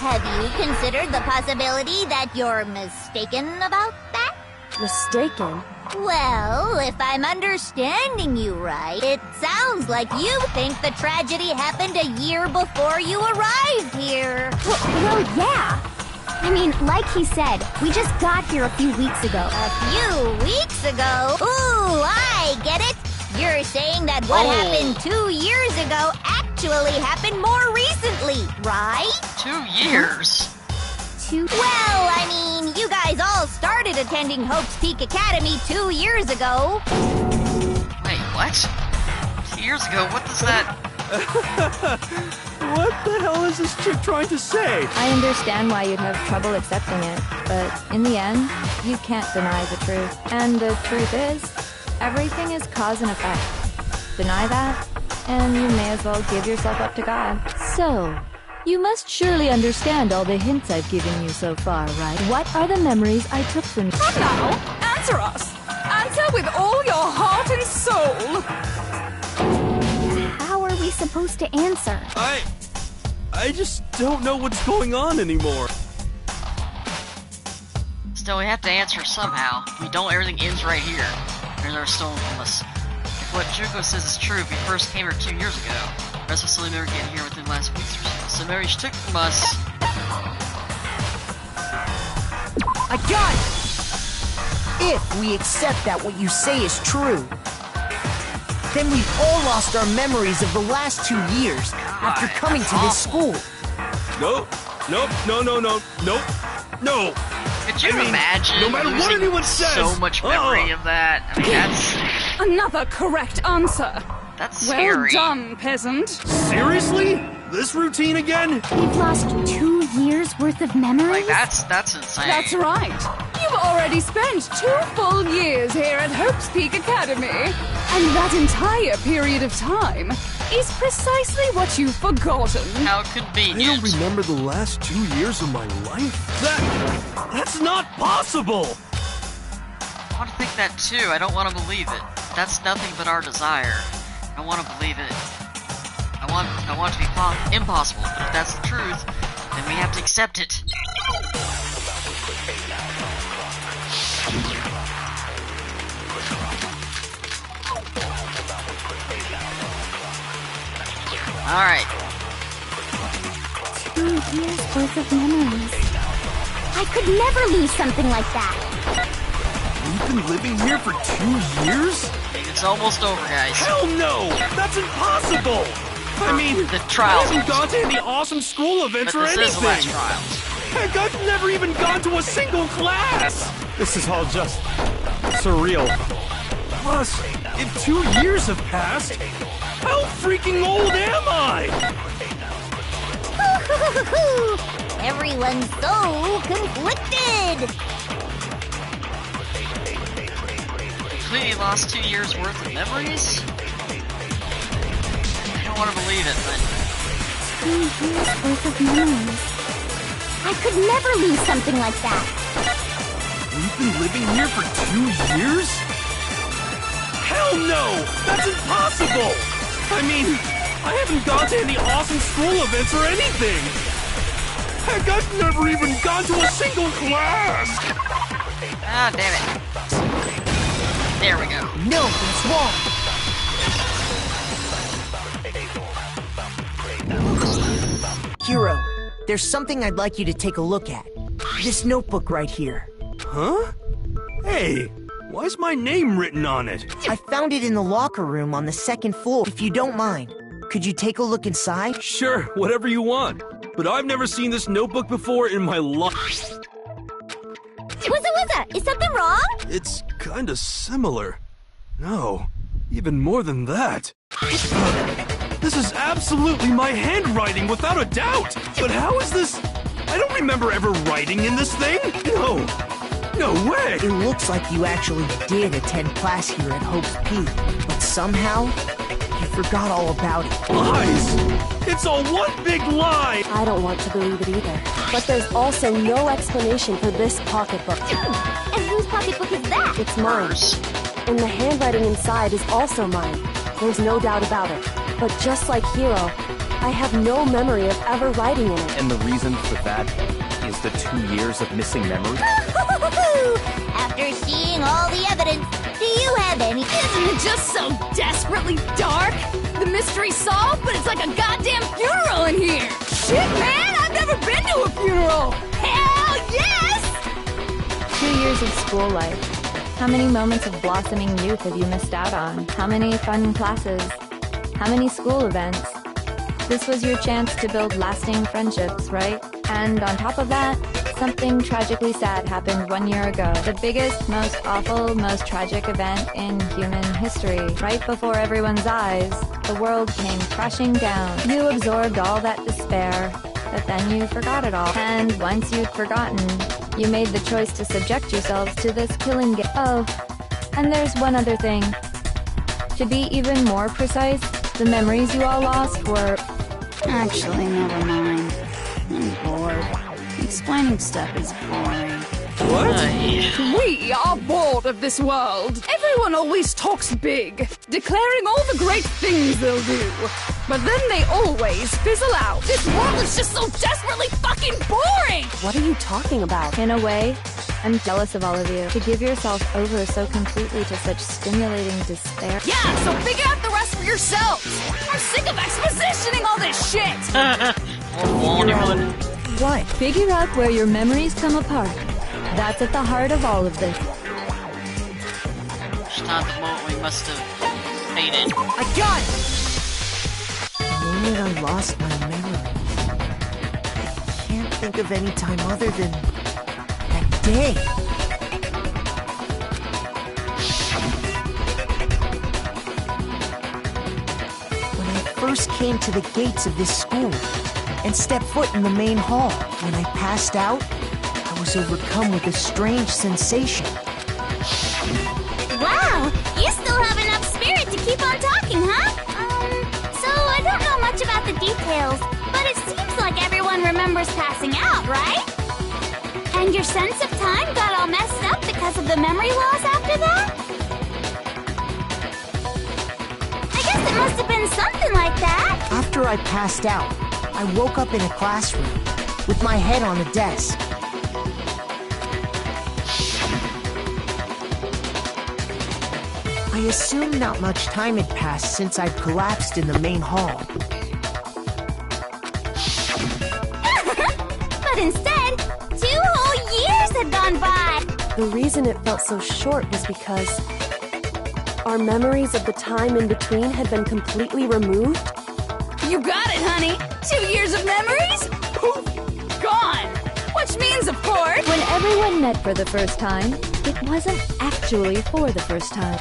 Have you considered the possibility that you're mistaken about that? Mistaken? Well, if I'm understanding you right, it sounds like you think the tragedy happened a year before you arrived here. Well, yeah. I mean, like he said, we just got here a few weeks ago. A few weeks ago? Ooh, I get it. You're saying that what happened 2 years ago actually happened more recently, right? 2 years? Well, I mean, you guys all started attending Hope's Peak Academy 2 years ago. Wait, what? 2 years ago? What does that... What the hell is this chick trying to say? I understand why you'd have trouble accepting it, but in the end, you can't deny the truth. And the truth is, everything is cause and effect. Deny that, and you may as well give yourself up to God. So, you must surely understand all the hints I've given you so far, right? What are the memories I took from you? Come now, answer us. Answer with all your heart and soul. How are we supposed to answer? I just don't know what's going on anymore. Still, we have to answer somehow. If we don't, everything ends right here. There's our stolen from us. If what Junko says is true, we first came here 2 years ago. The rest of us only never getting here within the last weeks or so. So maybe she took from us. I got it! If we accept that what you say is true, then we've all lost our memories of the last 2 years after coming to this school. Nope. No. Could you imagine no matter what anyone says, so much memory of that? I mean, that's... Another correct answer. That's Well scary. done, peasant. Seriously? This routine again? We've lost 2 years worth of memories? Like, that's insane. That's right. You've already spent 2 full years here at Hope's Peak Academy. And that entire period of time is precisely what you've forgotten. How I convenient. don't remember the last 2 years of my life. That's not possible! I want to think that too. I don't want to believe it. That's nothing but our desire. I want to believe it. I want it to be impossible, but if that's the truth, then we have to accept it. Alright. 2 years worth of memories. I could never lose something like that. We've been living here for 2 years? It's almost over, guys. Hell no! That's impossible! I mean, the trials. I haven't gone to any awesome school events But or this anything! is the last trials. Heck, I've never even gone to a single class! This is all just surreal. Plus, if 2 years have passed, how freaking old am I? Everyone's so conflicted. Completely lost 2 years worth of memories? I don't want to believe it, but... 2 years worth of memories. I could never lose something like that. We've been living here for 2 years? Hell no! That's impossible! I mean, I haven't gone to any awesome school events or anything! Heck, I've never even gone to a single class! Ah, damn it. There we go. No, that's wrong. Hero, there's something I'd like you to take a look at. This notebook right here. Huh? Hey, why's my name written on it? I found it in the locker room on the second floor. If you don't mind, could you take a look inside? Sure, whatever you want. But I've never seen this notebook before in my life. Wuzza, is something wrong? It's kinda similar. No, even more than that. This is absolutely my handwriting, without a doubt! But how is this? I don't remember ever writing in this thing! No way! It looks like you actually did attend class here at Hope's Peak, but somehow, you forgot all about it. Lies! It's all one big lie! I don't want to believe it either. But there's also no explanation for this pocketbook. And whose pocketbook is that? It's mine. And the handwriting inside is also mine. There's no doubt about it. But just like Hero, I have no memory of ever writing in it. And the reason for that is the 2 years of missing memory? After seeing all the evidence, do you have any? Isn't it just so desperately dark? The mystery's solved, but it's like a goddamn funeral in here! Shit, man! I've never been to a funeral! Hell yes! 2 years of school life. How many moments of blossoming youth have you missed out on? How many fun classes? How many school events? This was your chance to build lasting friendships, right? And on top of that, something tragically sad happened 1 year ago. The biggest, most awful, most tragic event in human history. Right before everyone's eyes, the world came crashing down. You absorbed all that despair, but then you forgot it all. And once you'd forgotten, you made the choice to subject yourselves to this killing game. Oh, and there's one other thing. To be even more precise, the memories you all lost were... Actually, never mind. I'm bored. Explaining stuff is boring. What? We are bored of this world. Everyone always talks big, declaring all the great things they'll do. But then they always fizzle out. This world is just so desperately fucking boring! What are you talking about? In a way, I'm jealous of all of you. To give yourself over so completely to such stimulating despair. Yeah, so figure out the rest for yourselves! I'm sick of expositioning all this shit! What? Figure out where your memories come apart. That's at the heart of all of this. It's not the moment we must have hated. I got it! The moment I lost my memory. I can't think of any time other than that day. When I first came to the gates of this school and stepped foot in the main hall, when I passed out, I was overcome with a strange sensation. Wow, you still have enough spirit to keep on talking, huh? So I don't know much about the details, but it seems like everyone remembers passing out, right? And your sense of time got all messed up because of the memory loss after that? I guess it must have been something like that. After I passed out, I woke up in a classroom with my head on a desk. I assumed not much time had passed since I'd collapsed in the main hall. But instead, 2 whole years had gone by. The reason it felt so short was because our memories of the time in between had been completely removed. You got it, honey! 2 years of memories? Poof! Gone! Which means, of course... When everyone met for the first time, it wasn't actually for the first time.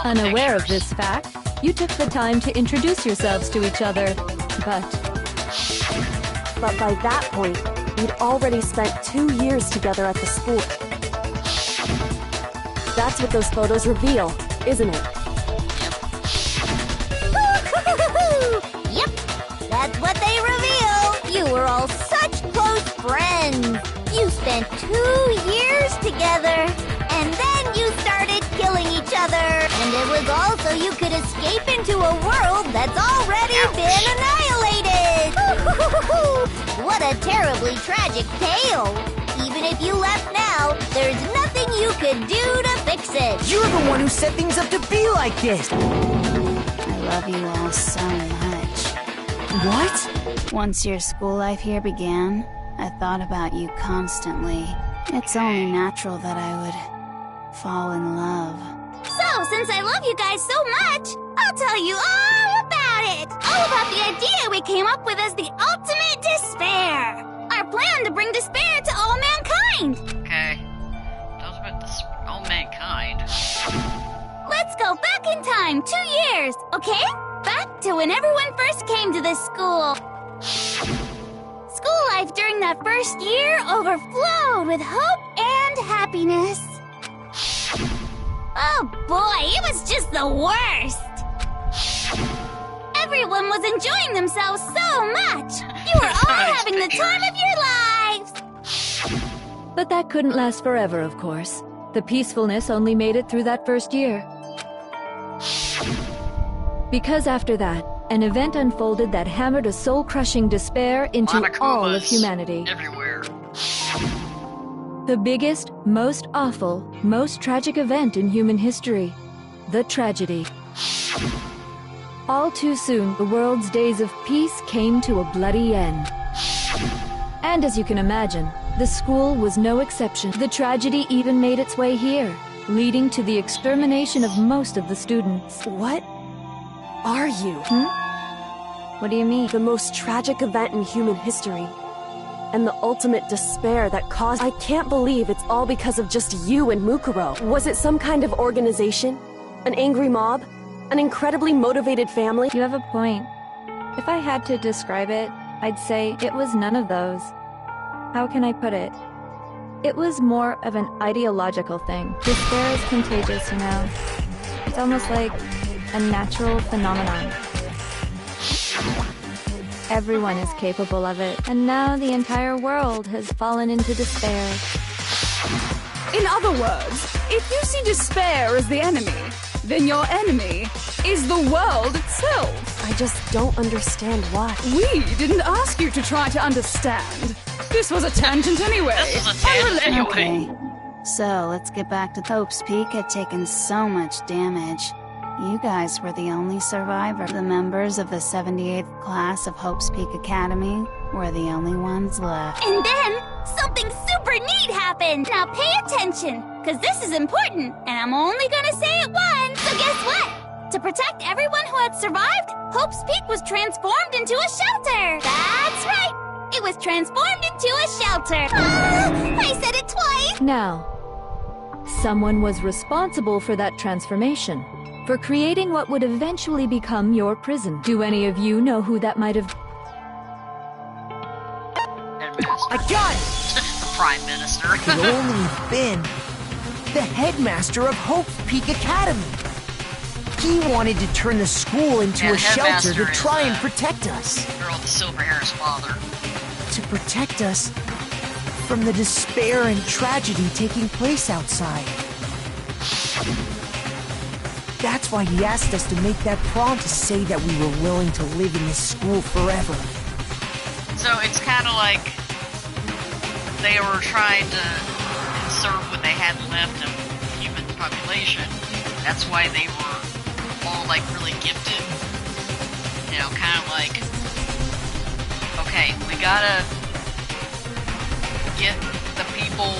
Unaware of this fact, you took the time to introduce yourselves to each other, but by that point, we'd already spent 2 years together at the school. That's what those photos reveal, isn't it? Yep, that's what they reveal. You were all such close friends. You spent 2 years together, and then you started killing each other. you could escape into a world that's already been annihilated! What a terribly tragic tale! Even if you left now, there's nothing you could do to fix it! You're the one who set things up to be like this! I love you all so much. What? Once your school life here began, I thought about you constantly. It's only natural that I would fall in love. So, since I love you guys so much, I'll tell you all about it! All about the idea we came up with as the ultimate despair! Our plan to bring despair to all mankind! Okay. Tell us about all mankind. Let's go back in time 2 years, okay? Back to when everyone first came to this school. School life during that first year overflowed with hope and happiness. Oh boy, it was just the worst! Everyone was enjoying themselves so much! You were all having the time of your lives! But that couldn't last forever, of course. The peacefulness only made it through that first year. Because after that, an event unfolded that hammered a soul-crushing despair into all of humanity. Everywhere. The biggest, most awful, most tragic event in human history. The tragedy. All too soon, the world's days of peace came to a bloody end. And as you can imagine, the school was no exception. The tragedy even made its way here, leading to the extermination of most of the students. What are you? What do you mean? The most tragic event in human history. And the ultimate despair that caused— I can't believe it's all because of just you and Mukuro. Was it some kind of organization? An angry mob? An incredibly motivated family? You have a point. If I had to describe it, I'd say it was none of those. How can I put it? It was more of an ideological thing. Despair is contagious, you know. It's almost like a natural phenomenon. Everyone is capable of it, and now the entire world has fallen into despair. In other words, if you see despair as the enemy, then your enemy is the world itself. I just don't understand why. We didn't ask you to try to understand. This was a tangent anyway. This was a tangent anyway. Okay, so let's get back to Hope's Peak had taken so much damage. You guys were the only survivor. The members of the 78th class of Hope's Peak Academy were the only ones left. And then, something super neat happened! Now pay attention, because this is important, and I'm only gonna say it once. So guess what? To protect everyone who had survived, Hope's Peak was transformed into a shelter! That's right! It was transformed into a shelter! I said it twice! Now, someone was responsible for that transformation, for creating what would eventually become your prison. Do any of you know who that might have— I got it! The Prime Minister. It could only have been the headmaster of Hope's Peak Academy. He wanted to turn the school into a shelter to try and protect us. Girl with the silver hair, his father. To protect us from the despair and tragedy taking place outside. That's why he asked us to make that prom to say that we were willing to live in this school forever. So it's kind of like they were trying to conserve what they had left of the human population. That's why they were all like really gifted. You know, kind of like, okay, we gotta get the people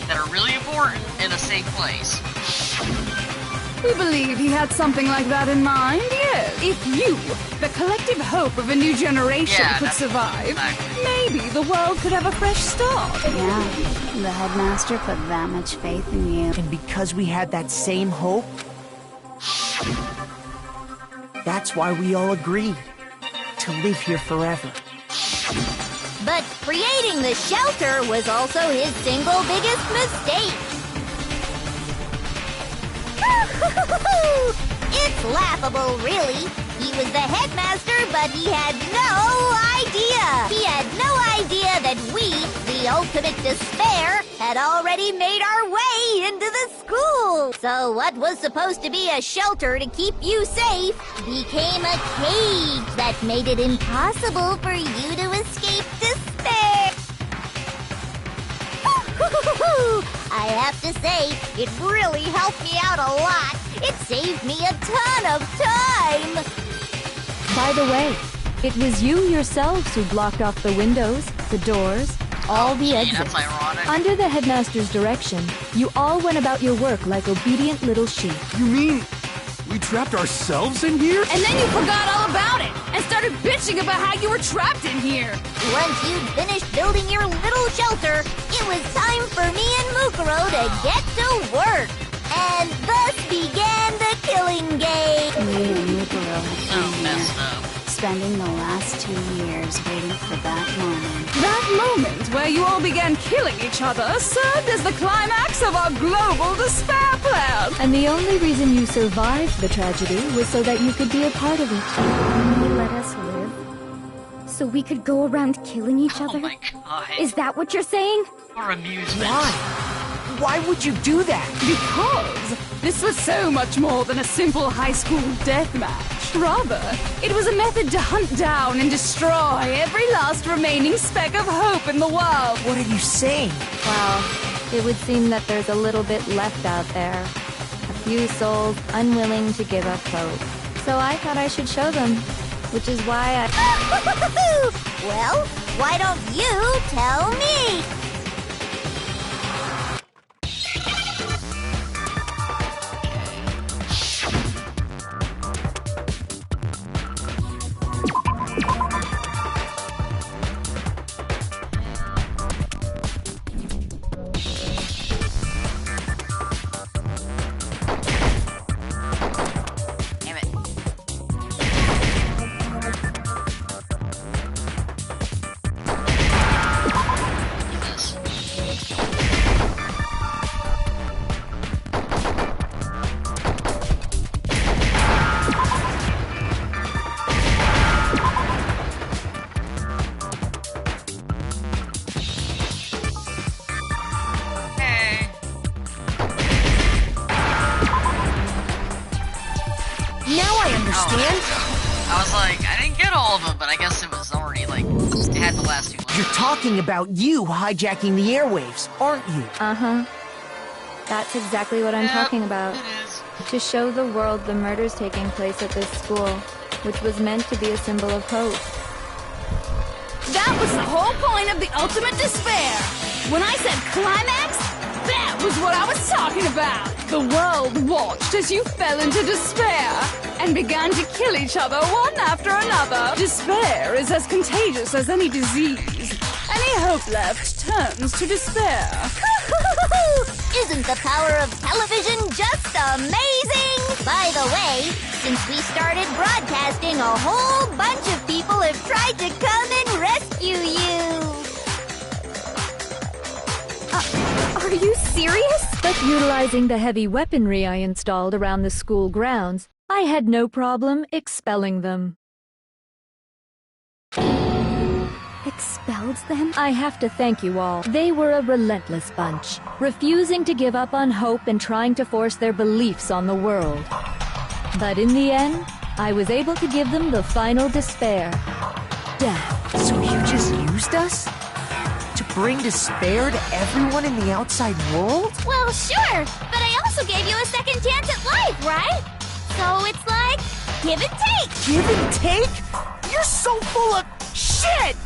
that are really important in a safe place. We believe he had something like that in mind, yes. If you, the collective hope of a new generation, could survive, maybe the world could have a fresh start. Yeah, the headmaster put that much faith in you. And because we had that same hope, that's why we all agreed to live here forever. But creating the shelter was also his single biggest mistake. It's laughable, really. He was the headmaster, but he had no idea. He had no idea that we, the ultimate despair, had already made our way into the school. So what was supposed to be a shelter to keep you safe became a cage that made it impossible for you to escape despair. I have to say, it really helped me out a lot. It saved me a ton of time. By the way, it was you yourselves who blocked off the windows, the doors, all the exits. That's ironic. Under the headmaster's direction, you all went about your work like obedient little sheep. You mean we trapped ourselves in here? And then you forgot all about it and started bitching about how you were trapped in here. Once you'd finished building your little shelter, it was time for me and Mukuro to get to work. And thus began the killing game. Me and Mukuro have been Messed here, up. spending the last 2 years waiting for that moment. That moment where you all began killing each other served as the climax of our global despair plan. And the only reason you survived the tragedy was so that you could be a part of it. You let us live? So we could go around killing each other? Oh my god. Is that what you're saying? For amusement. Why would you do that? Because this was so much more than a simple high school death match. Rather, it was a method to hunt down and destroy every last remaining speck of hope in the world. What are you saying? Well, it would seem that there's a little bit left out there. A few souls unwilling to give up hope. So I thought I should show them, which is why I... Well, why don't you tell me? Damn it. Hey. Now I understand. I was like, I didn't get all of them, but I guess it was already like, it had the last two. You're talking about you hijacking the airwaves, aren't you? Uh-huh. That's exactly what I'm Yep, talking about. It is. To show the world the murders taking place at this school, which was meant to be a symbol of hope. That was the whole point of the ultimate despair. When I said climax, that was what I was talking about. The world watched as you fell into despair and began to kill each other one after another. Despair is as contagious as any disease. Any hope left turns to despair. Isn't the power of television just amazing? By the way, since we started broadcasting, a whole bunch of people have tried to come and rescue you. Are you serious? But utilizing the heavy weaponry I installed around the school grounds, I had no problem expelling them. Expelled them? I have to thank you all. They were a relentless bunch, refusing to give up on hope and trying to force their beliefs on the world. But in the end, I was able to give them the final despair. Death. So you just used us? To bring despair to everyone in the outside world? Well, sure, but I also gave you a second chance at life, right? So it's like, give and take. Give and take? You're so full of shit!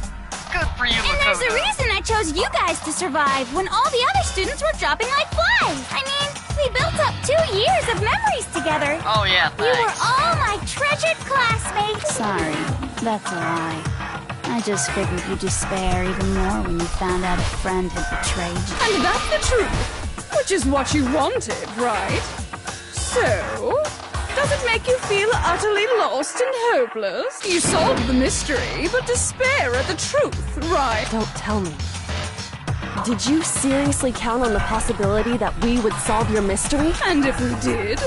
Good for you, And there's a Makoto. reason I chose you guys to survive when all the other students were dropping like flies. I mean, we built up 2 years of memories together. Oh yeah, You were thanks. all my treasured classmates. Sorry, that's a lie. I just figured you'd despair even more when you found out a friend had betrayed you. And that's the truth, which is what you wanted, right? So, does it make you feel utterly lost and hopeless? You solved the mystery, but despair at the truth, right? Don't tell me. Did you seriously count on the possibility that we would solve your mystery? And if we did,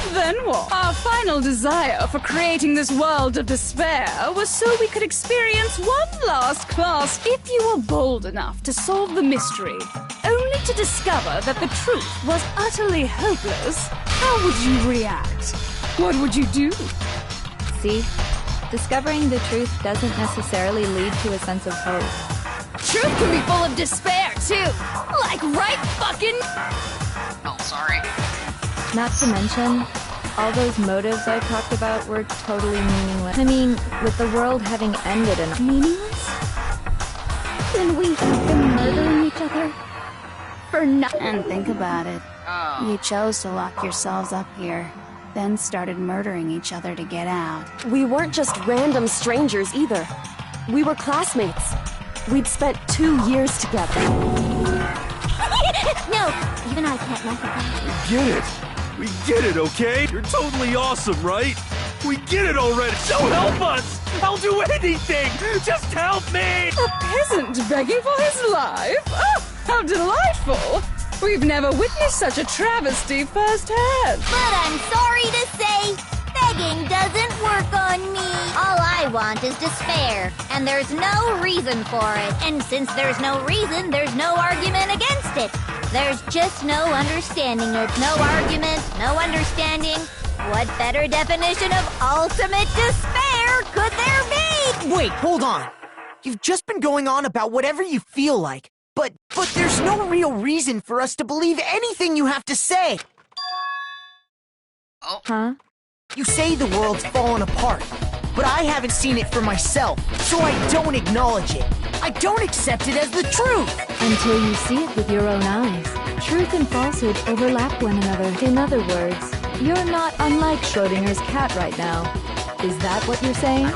Then what? Our final desire for creating this world of despair was so we could experience one last class if you were bold enough to solve the mystery, only to discover that the truth was utterly hopeless. How would you react? What would you do? See? Discovering the truth doesn't necessarily lead to a sense of hope. Truth can be full of despair, too. Like right fucking... Oh, sorry. Not to mention, all those motives I talked about were totally meaningless. I mean, with the world having ended and... Meaningless? Then we have been murdering each other? For nothing. And think about it. Oh. You chose to lock yourselves up here, then started murdering each other to get out. We weren't just random strangers either. We were classmates. We'd spent 2 years together. No, even I can't laugh at that. Get it. We get it, okay? You're totally awesome, right? We get it already. So help us. I'll do anything. Just help me. A peasant begging for his life? Oh, how delightful! We've never witnessed such a travesty firsthand. But I'm sorry to say, begging doesn't work on me. All I want is despair, and there's no reason for it. And since there's no reason, there's no argument against it. There's just no understanding it. No argument, no understanding. What better definition of ultimate despair could there be? Wait, hold on. You've just been going on about whatever you feel like. But there's no real reason for us to believe anything you have to say. Oh. Huh? You say the world's fallen apart, but I haven't seen it for myself, so I don't acknowledge it. I don't accept it as the truth. Until you see it with your own eyes. Truth and falsehood overlap one another. In other words, you're not unlike Schrodinger's cat right now. Is that what you're saying?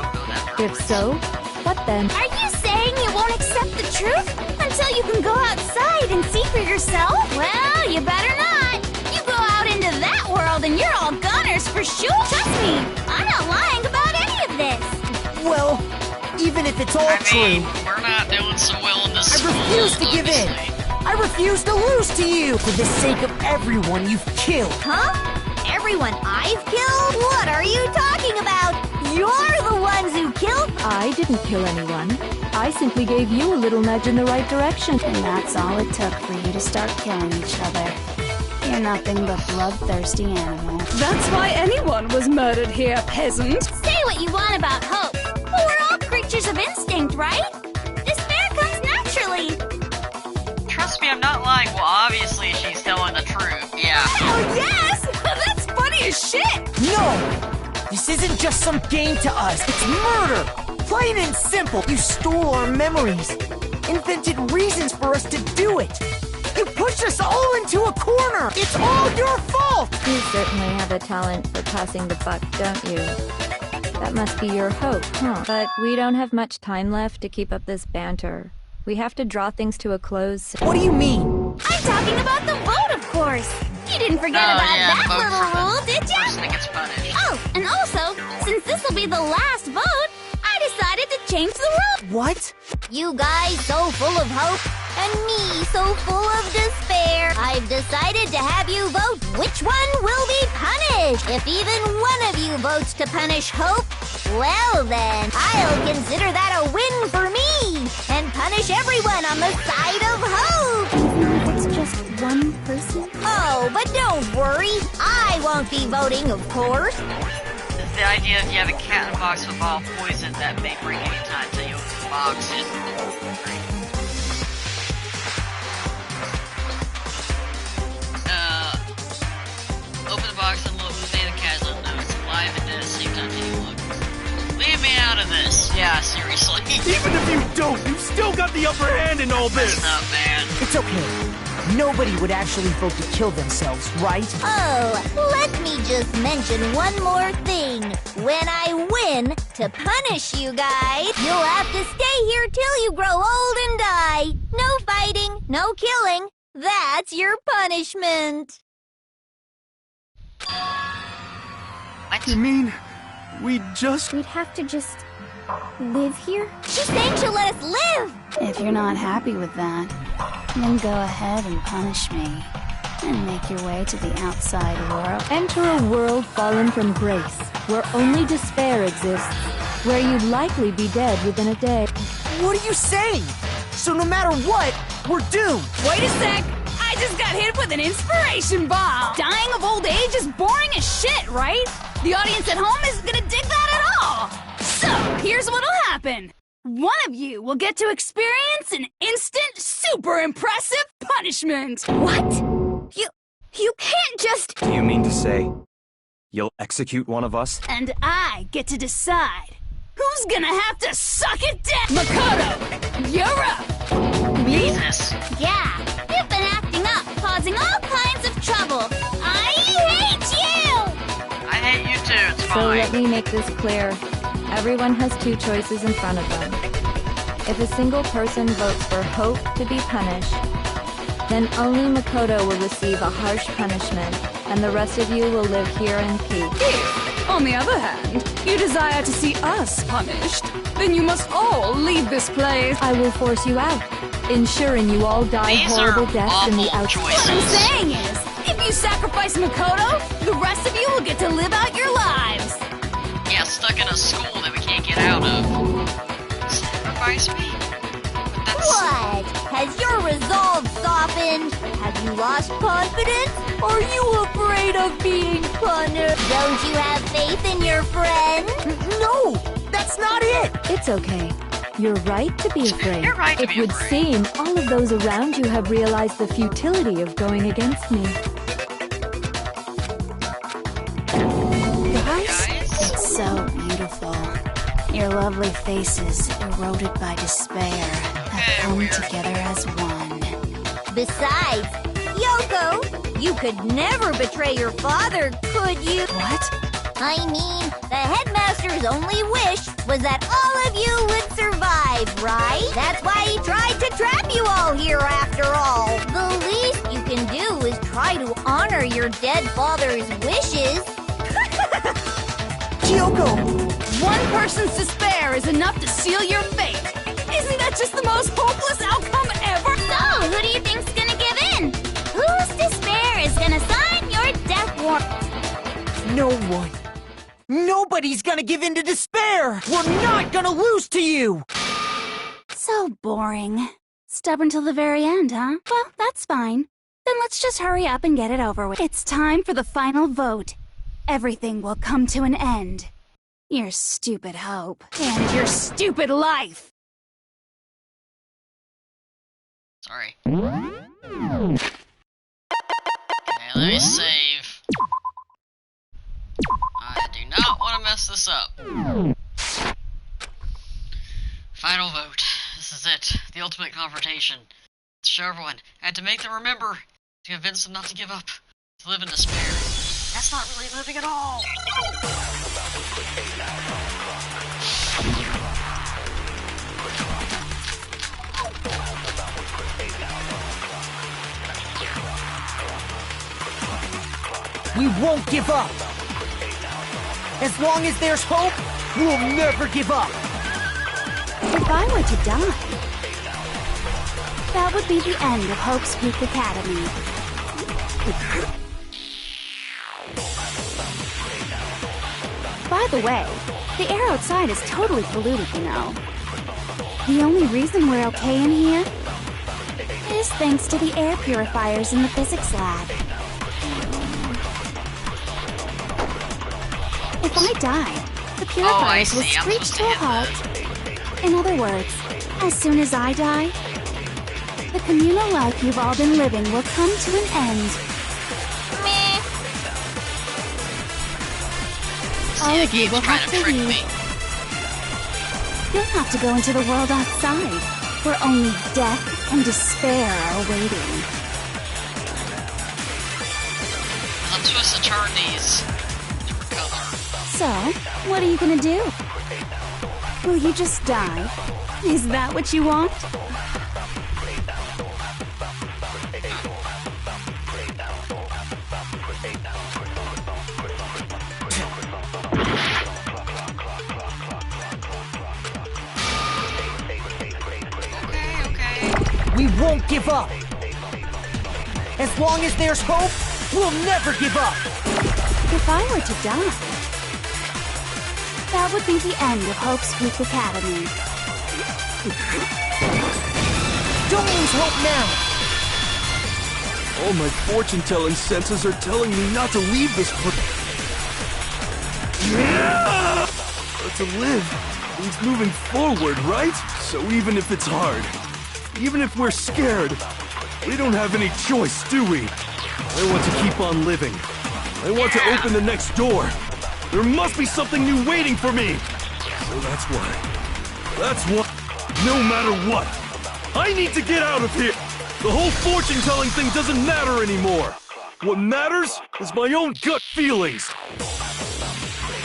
If so, what then? Are you saying you won't accept the truth until you can go outside and see for yourself? Well, you better not. You go out into that world and you're all goners for sure. Trust me, I'm not lying about any of this. Well, even if it's all true, we're not doing so well in this I refuse to school, give in. obviously. I refuse to lose to you for the sake of everyone you've killed. Huh? Everyone I've killed? What are you talking about? You're the ones who killed. I didn't kill anyone. I simply gave you a little nudge in the right direction. And that's all it took for you to start killing each other. You're nothing but bloodthirsty animals. That's why anyone was murdered here, peasant. Say what you want about hope, but we're all creatures of instinct, right? Despair comes naturally. Trust me, I'm not lying. Well, obviously she's telling the truth. Yeah. Oh, yes! That's funny as shit! No! This isn't just some game to us. It's murder! Plain and simple. You stole our memories. Invented reasons for us to do it. You pushed us all into a corner. It's all your fault! You certainly have a talent for passing the buck, don't you? That must be your hope, huh? But we don't have much time left to keep up this banter. We have to draw things to a close. What do you mean? I'm talking about the vote, of course. You didn't forget about that little rule, did ya? Person that gets punished. Oh, and also, since this will be the last vote, I decided to change the rule. What? You guys so full of hope, and me so full of despair. I've decided to have you vote which one will be punished. If even one of you votes to punish hope, well then, I'll consider that a win for me, and punish everyone on the side of hope. Even if it's just one person? Oh, but don't worry, I won't be voting, of course. The idea if you have a cat in a box with all poison, that may bring any time till you open the box and open the box and look, say the cat doesn't know it's alive and dead at the same time till you look. Leave me out of this. Yeah, seriously. Even if you don't, you've still got the upper hand in all this. Messed up, man. It's okay. Nobody would actually vote to kill themselves, right? Oh, let me just mention one more thing. When I win, to punish you guys, you'll have to stay here till you grow old and die. No fighting, no killing. That's your punishment. What? You mean we'd Have to just live here? She's saying she'll let us live. If you're not happy with that, then go ahead and punish me. and make your way to the outside world. Enter a world fallen from grace, where only despair exists, where you'd likely be dead within a day. What are you saying? So no matter what, we're doomed. Wait a sec! I just got hit with an inspiration bomb! Dying of old age is boring as shit, right? The audience at home isn't gonna dig that at all! So, here's what'll happen. One of you will get to experience an instant, super impressive punishment! What? You can't just... Do you mean to say you'll execute one of us? And I get to decide who's gonna have to suck it down! Makoto, you're up! Jesus. Yeah, you've been acting up, causing all kinds of trouble. I hate you! I hate you too, it's So fine. let me make this clear. Everyone has two choices in front of them. If a single person votes for Hope to be punished, then only Makoto will receive a harsh punishment, and the rest of you will live here in peace. If, on the other hand, you desire to see us punished, then you must all leave this place. I will force you out, ensuring you all die These horrible are deaths in the awful outside. What I'm choices. saying is, if you sacrifice Makoto, the rest of you will get to live out your lives. Yeah, stuck in a school that we can't get out of. Sacrifice me? But that's... What? Has your resolve softened? Have you lost confidence? Are you afraid of being punished? Don't you have faith in your friend? No, that's not it. It's okay. You're right to be afraid. You're right to it be would afraid. seem all of those around you have realized the futility of going against me. Guys? It's so beautiful. Your lovely faces, eroded by despair, have come weird. together as one. Besides, Yoko, you could never betray your father, could you? What? I mean, the headmaster's only wish was that all of you would survive, right? That's why he tried to trap you all here after all. The least you can do is try to honor your dead father's wishes. Kyoko! One person's despair is enough to seal your fate. Isn't that just the most hopeless outcome ever? So, who do you think's gonna give in? Whose despair is gonna sign your death warrant? No one. Nobody's gonna give in to despair! We're not gonna lose to you! So boring. Stubborn till the very end, huh? Well, that's fine. Then let's just hurry up and get it over with. It's time for the final vote. Everything will come to an end. Your stupid hope. And your stupid life. Sorry. Okay, let me save. I do not want to mess this up. Final vote. This is it. The ultimate confrontation. To show everyone. I had to make them remember. To convince them not to give up. To live in despair. That's not really living at all. We won't give up! As long as there's hope, we'll never give up! If I were to die, that would be the end of Hope's Peak Academy. By the way, the air outside is totally polluted, you know. The only reason we're okay in here is thanks to the air purifiers in the physics lab. If I die, the purifiers will see. I'm screech supposed to a to hit halt. In other words, as soon as I die, the communal life you've all been living will come to an end. Meh. All of you Game's will trying have to to trick leave. me. You'll have to go into the world outside, where only death and despair are waiting. I'm supposed to turn these to recover. So, what are you gonna do? Will you just die? Is that what you want? Okay. We won't give up! As long as there's hope, we'll never give up! If I were to die, that would be the end of Hope's Peak Academy. Don't lose hope now! All my fortune-telling senses are telling me not to leave this place. But to live means moving forward, right? So even if it's hard, even if we're scared, we don't have any choice, do we? I want to keep on living. I want to open the next door. There must be something new waiting for me. So that's why. No matter what, I need to get out of here. The whole fortune-telling thing doesn't matter anymore. What matters is my own gut feelings.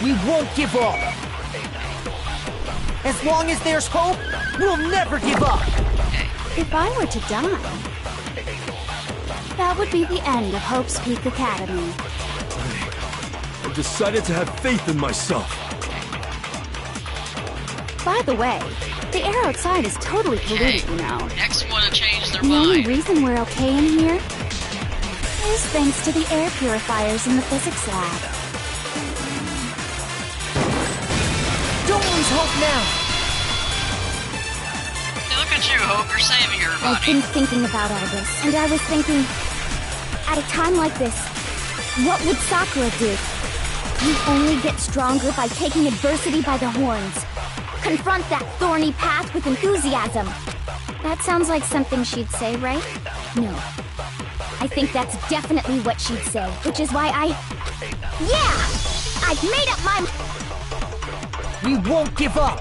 We won't give up. As long as there's hope, we'll never give up. If I were to die, that would be the end of Hope's Peak Academy. I've decided to have faith in myself. By the way, the air outside is totally polluted, you know. Next one to change their The only mind. reason we're okay in here is thanks to the air purifiers in the physics lab. Don't lose hope now! Hey, look at you, Hope. You're saving I've everybody. been thinking about all this, and I was thinking, at a time like this, what would Sakura do? You only get stronger by taking adversity by the horns. Confront that thorny path with enthusiasm. That sounds like something she'd say, right? No. I think that's definitely what she'd say, which is why Yeah! I've made up my... We won't give up!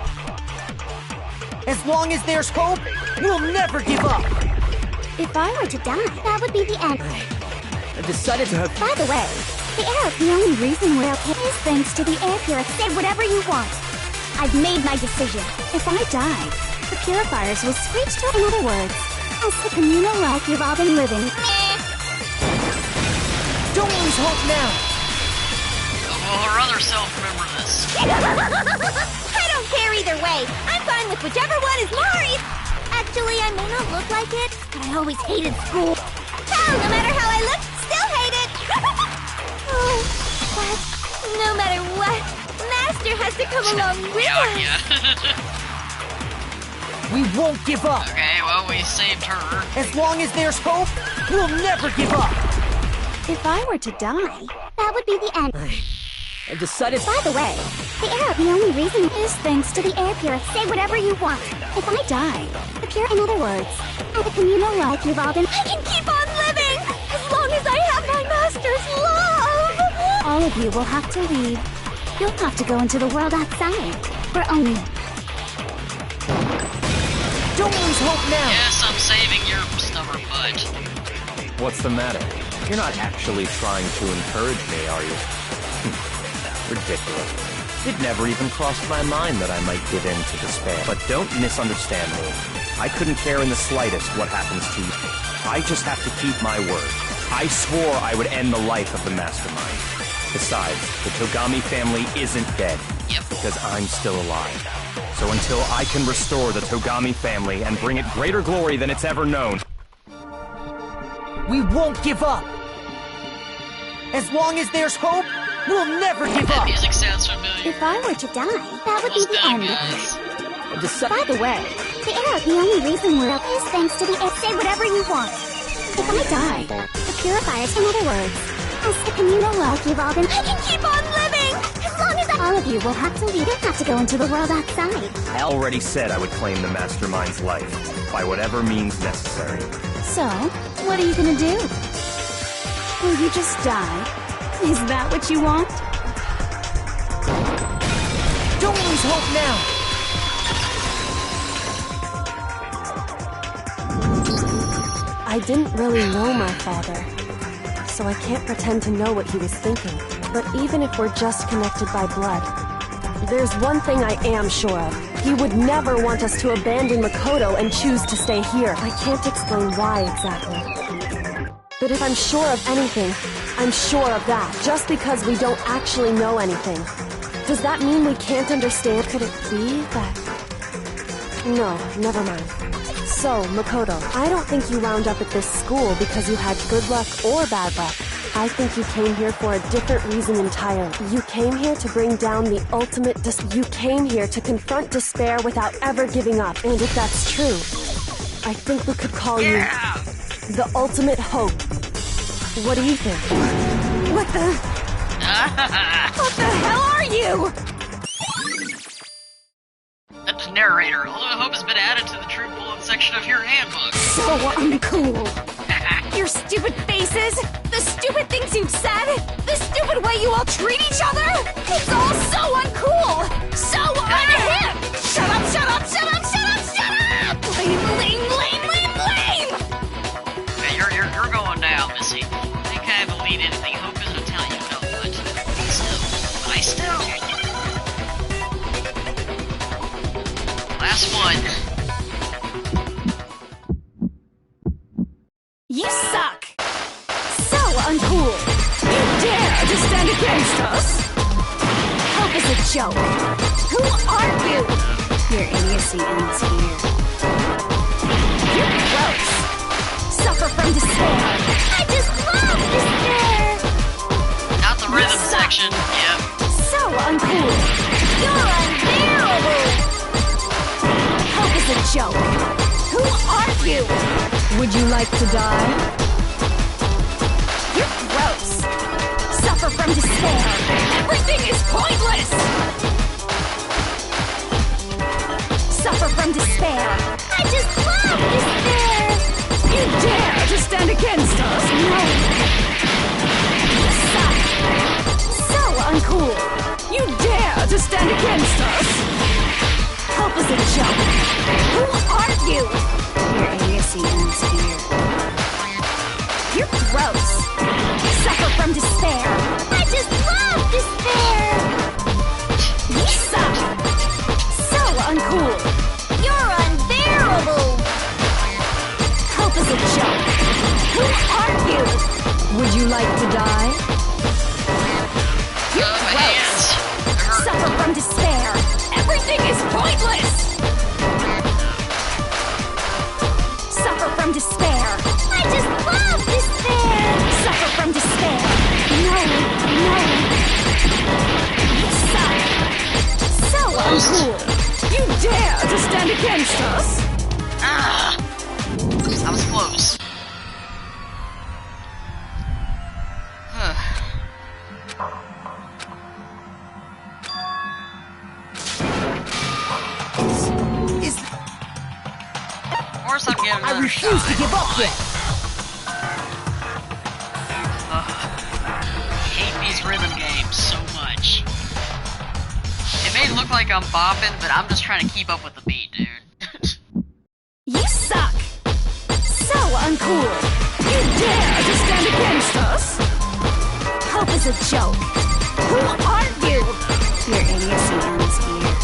As long as there's hope, we'll never give up! If I were to die, that would be the end. I decided to have... By the way, the only reason we're okay is thanks to the air purifiers. Say whatever you want. I've made my decision. If I die, the purifiers will screech to. In other words, as the communal life you've all been living. Don't lose hope now! Will her other self remember this? I don't care either way. I'm fine with whichever one is more. Actually, I may not look like it, but I always hated school. Hell, no matter how I look, still hate it. Oh, but no matter what, Master has to come along with us. We won't give up! Okay, well, we saved her. As long as there's hope, we'll never give up! If I were to die, That would be the end. I decided... By the way, the only reason is thanks to the air purifier. Say whatever you want. if I die, in other words, At the communal life you've all been, I can keep on living as long as I have my master's love. all of you will have to leave. You'll have to go into the world outside. We're only... Don't lose hope now! Yes, I'm saving your stubborn butt. What's the matter? You're not actually trying to encourage me, are you? Ridiculous. It never even crossed my mind that I might give in to despair. But don't misunderstand me. I couldn't care in the slightest what happens to you. I just have to keep my word. I swore I would end the life of the mastermind. Besides, the Togami family isn't dead. Yep. Because I'm still alive. So until I can restore the Togami family and bring it greater glory than it's ever known... We won't give up! As long as there's hope, we'll never give That up! music sounds familiar. If I were to die, that would be Almost the done, end. guys. I decided... By the way, the only reason we're okay is thanks to the air. Say whatever you want. If I die, the purifiers, in other words, As the communal life you've all been, I can keep on living as long as all of you will have to leave. You'll have to go into the world outside. I already said I would claim the mastermind's life, by whatever means necessary. So, what are you gonna do? Will you just die? Is that what you want? Don't lose hope now! I didn't really know my father, so I can't pretend to know what he was thinking. But even if we're just connected by blood, there's one thing I am sure of. He would never want us to abandon Makoto and choose to stay here. I can't explain why exactly. But if I'm sure of anything, I'm sure of that. Just because we don't actually know anything, does that mean we can't understand? Could it be that... No, never mind. So, Makoto, I don't think you wound up at this school because you had good luck or bad luck. I think you came here for a different reason entirely. You came here to bring down the ultimate You came here to confront despair without ever giving up. And if that's true, I think we could call you the ultimate hope. What do you think? What the hell are you? That's the narrator. Hope has been added to the true bullet section of your handbook. So uncool. Your stupid faces, the stupid things you've said, the stupid way you all treat each other. It's all so uncool. So unhip. Shut up, shut up, shut up, shut up, shut up. Lame, lame, lame, lame, lame. Hey, you're going down, Missy. They kind of lead anything. Hope isn't a tell you know what. I still. Last one. You suck! So uncool! You dare to stand against us? Hope is a joke. Who are you? Your idiocy ends here. You're gross. Suffer from despair. I just love despair! Not the rhythm section. Yep. So uncool. You're unbearable! Hope is a joke. Who are you? Would you like to die? You're gross. Suffer from despair. Everything is pointless. Suffer from despair. I just love despair. You dare to stand against us? No. You suck. So uncool. You dare to stand against us? Hope is a joke. Who are you? Your idiocy ends here. You're gross. Suffer from despair. I just love despair. You suck. So uncool. You're unbearable. Hope is a joke. Who are you? Would you like to die? You're gross. Suffer from despair. Everything is pointless. Suffer from despair. I just love despair. Suffer from despair. No, no. You suck. So uncool. You dare to stand against us? Ah! I was close. I refuse to give up yet. I hate these rhythm games so much. It may look like I'm bopping, but I'm just trying to keep up with the beat, dude. You suck! So uncool! You dare to stand against us? Hope is a joke. Who are you? Your idiocy ends here.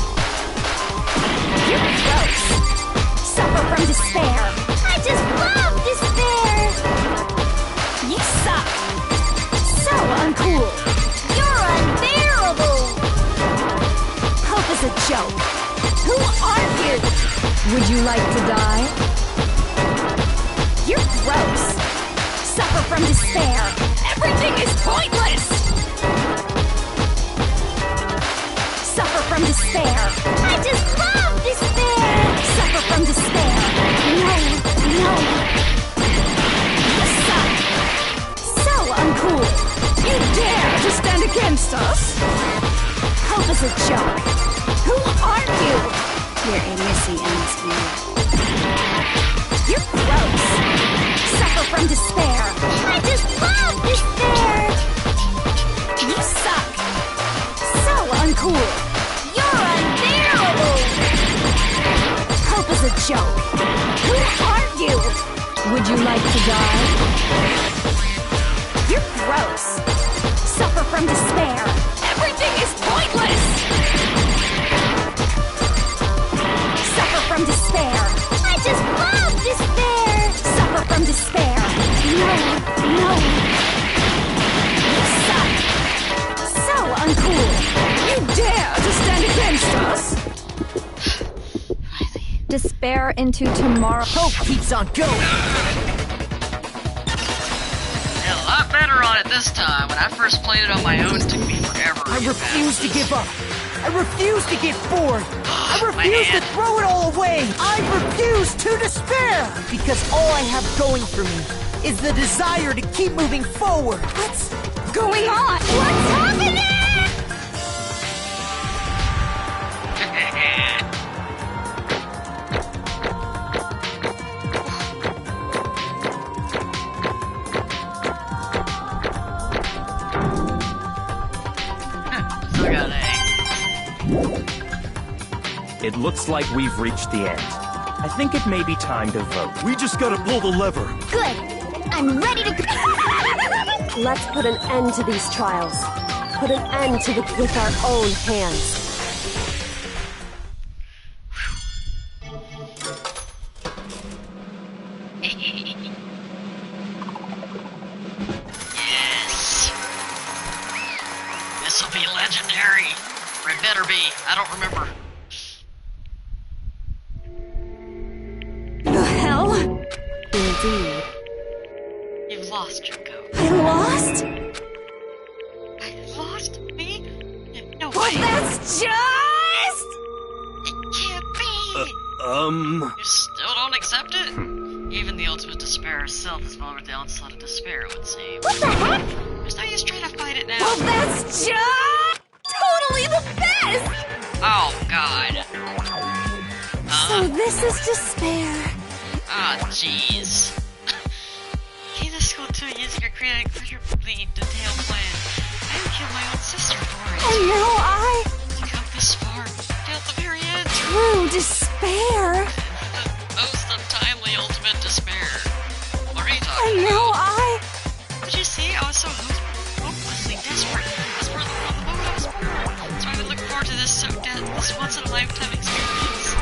You're gross. Suffer from despair. I just love despair. You suck. So uncool. You're unbearable. Hope is a joke. Who are you? Would you like to die? You're gross. Suffer from despair. Everything is pointless. Suffer from despair. I just love despair. Suffer from despair. No, no. You suck. So uncool. You dare to stand against us? Hope is a joke. Who are you? Your idiocy ends here. You're gross. Suffer from despair. I just love despair. You suck. So uncool. You're unbearable. Hope is a joke. Who are you? Would you like to die? You're gross. Suffer from despair. Everything is pointless. Suffer from despair. I just love despair. Suffer from despair. No, no. You suck. So uncool. You dare to stand against us? Despair despair into tomorrow. Hope keeps on going. A lot better on it this time. When I first played it on my own, it took me forever. I refuse to give up. I refuse to get bored. I refuse to throw it all away. I refuse to despair. Because all I have going for me is the desire to keep moving forward. What's going on? What's happening? Still got A. It looks like we've reached the end. I think it may be time to vote. We just gotta pull the lever. Good. I'm ready to go. Let's put an end to these trials. Put an end to it with our own hands. Yes. This'll be legendary. Or it better be. I don't remember. The hell? Indeed. You've lost your go. I lost? I lost me? No Well, way. that's just... It can't be. You still don't accept it? Even the ultimate despair itself is vulnerable to the onslaught of despair, it would seem. What the heck? There's no use trying to fight it now. Well, that's just... totally the best! Oh, God. So this is despair. Ah, jeez. Came to school 2 years ago, created a incredibly detailed plan. I would kill my own sister for it. And now I... To come this far, failed at the very end. True despair. The most untimely ultimate despair. What are you And talking now about? I... Did you see? I was so hopelessly desperate. That's where the moment I was born. So I've been looking forward to this this once-in-a-lifetime experience.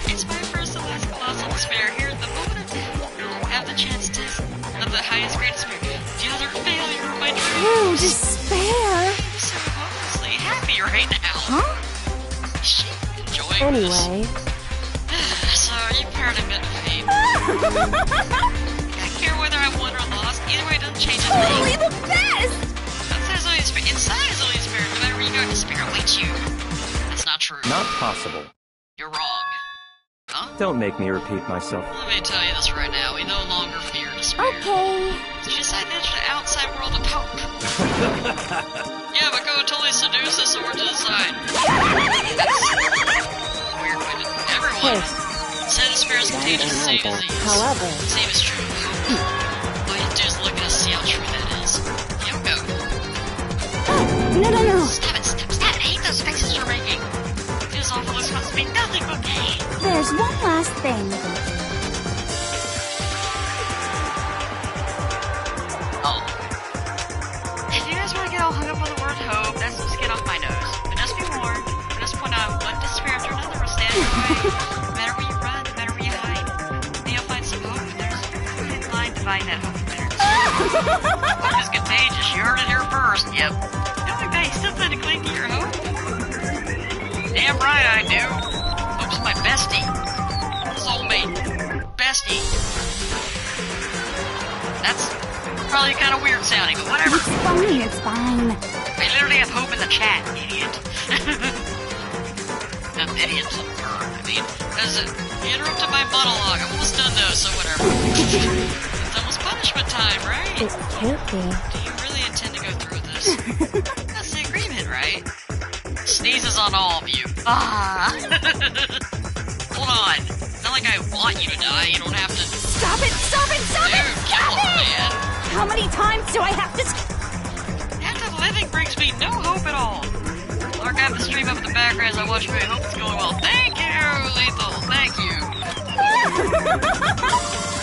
It's my first and last colossal despair here at the moment of death. I have the chance to of the highest grade despair. The other failure of my True dreams. despair. I'm so hopelessly happy right now. Huh? She enjoying this. Anyway, So you paired him in fate. I care whether I won or lost. Either way, it doesn't change a thing. Totally the best! Outside's only despair. Inside is only despair. No matter where you go, despair awaits you. That's not true. Not possible. You're wrong. Huh? Don't make me repeat myself. Let me tell you this right now. We no longer fear despair. Okay. So you decide to enter the outside world of hope. Yeah, but go and totally seduce us or to the side. Weird way to... Everyone. Said despair is contagious as same disease. however, Same is true. All you have to do is look at us, see how true that is. Yoko. No. Stop it. I hate those faces you're making. This awful looks supposed to be nothing but pain. There's one last thing. Oh. If you guys want to get all hung up on the word hope, that's some skin off my nose. But just be warned, from this point on, one despair after another will stand in your way. No matter where you run, no matter where you hide. Then you'll find some hope, and there's a very thin line dividing that hope from bitter despair. Hope is contagious, you heard it here first, yep. Knowing that, you still plan to cling to your hope? Damn right I do. Hope's my bestie. Soulmate. Bestie. That's probably kind of weird sounding, but whatever. It's fine. I literally have hope in the chat, idiot. Idiot's a verb, I mean. You interrupted my monologue. I'm almost done though, so whatever. It's almost punishment time, right? it can't be. Do you really intend to go through with this? That's the agreement, right? Sneezes on all of you. Ah! Hold on. It's not like I want you to die. You don't have to... Stop it! Dude, kill him, man. How many times do I have to... Active living brings me no hope at all. Lark, I have the stream up in the background as I watch you. I hope it's going well. Thank you, Lethal. Thank you.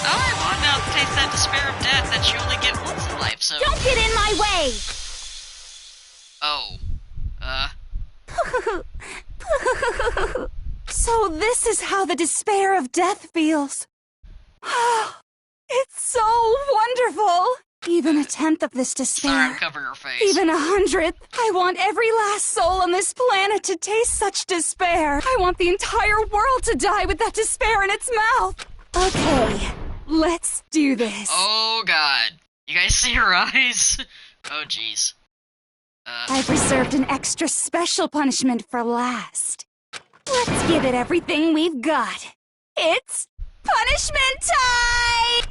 I want now to taste that despair of death that you only get once in life, so... Don't get in my way! Oh. So this is how the despair of death feels. It's so wonderful! Even a tenth of this Sorry, despair. I'm covering her face. Even 100th. I want every last soul on this planet to taste such despair. I want the entire world to die with that despair in its mouth. Okay, let's do this. Oh god. You guys see her eyes? Oh jeez. I've reserved an extra special punishment for last. Let's give it everything we've got. It's punishment time!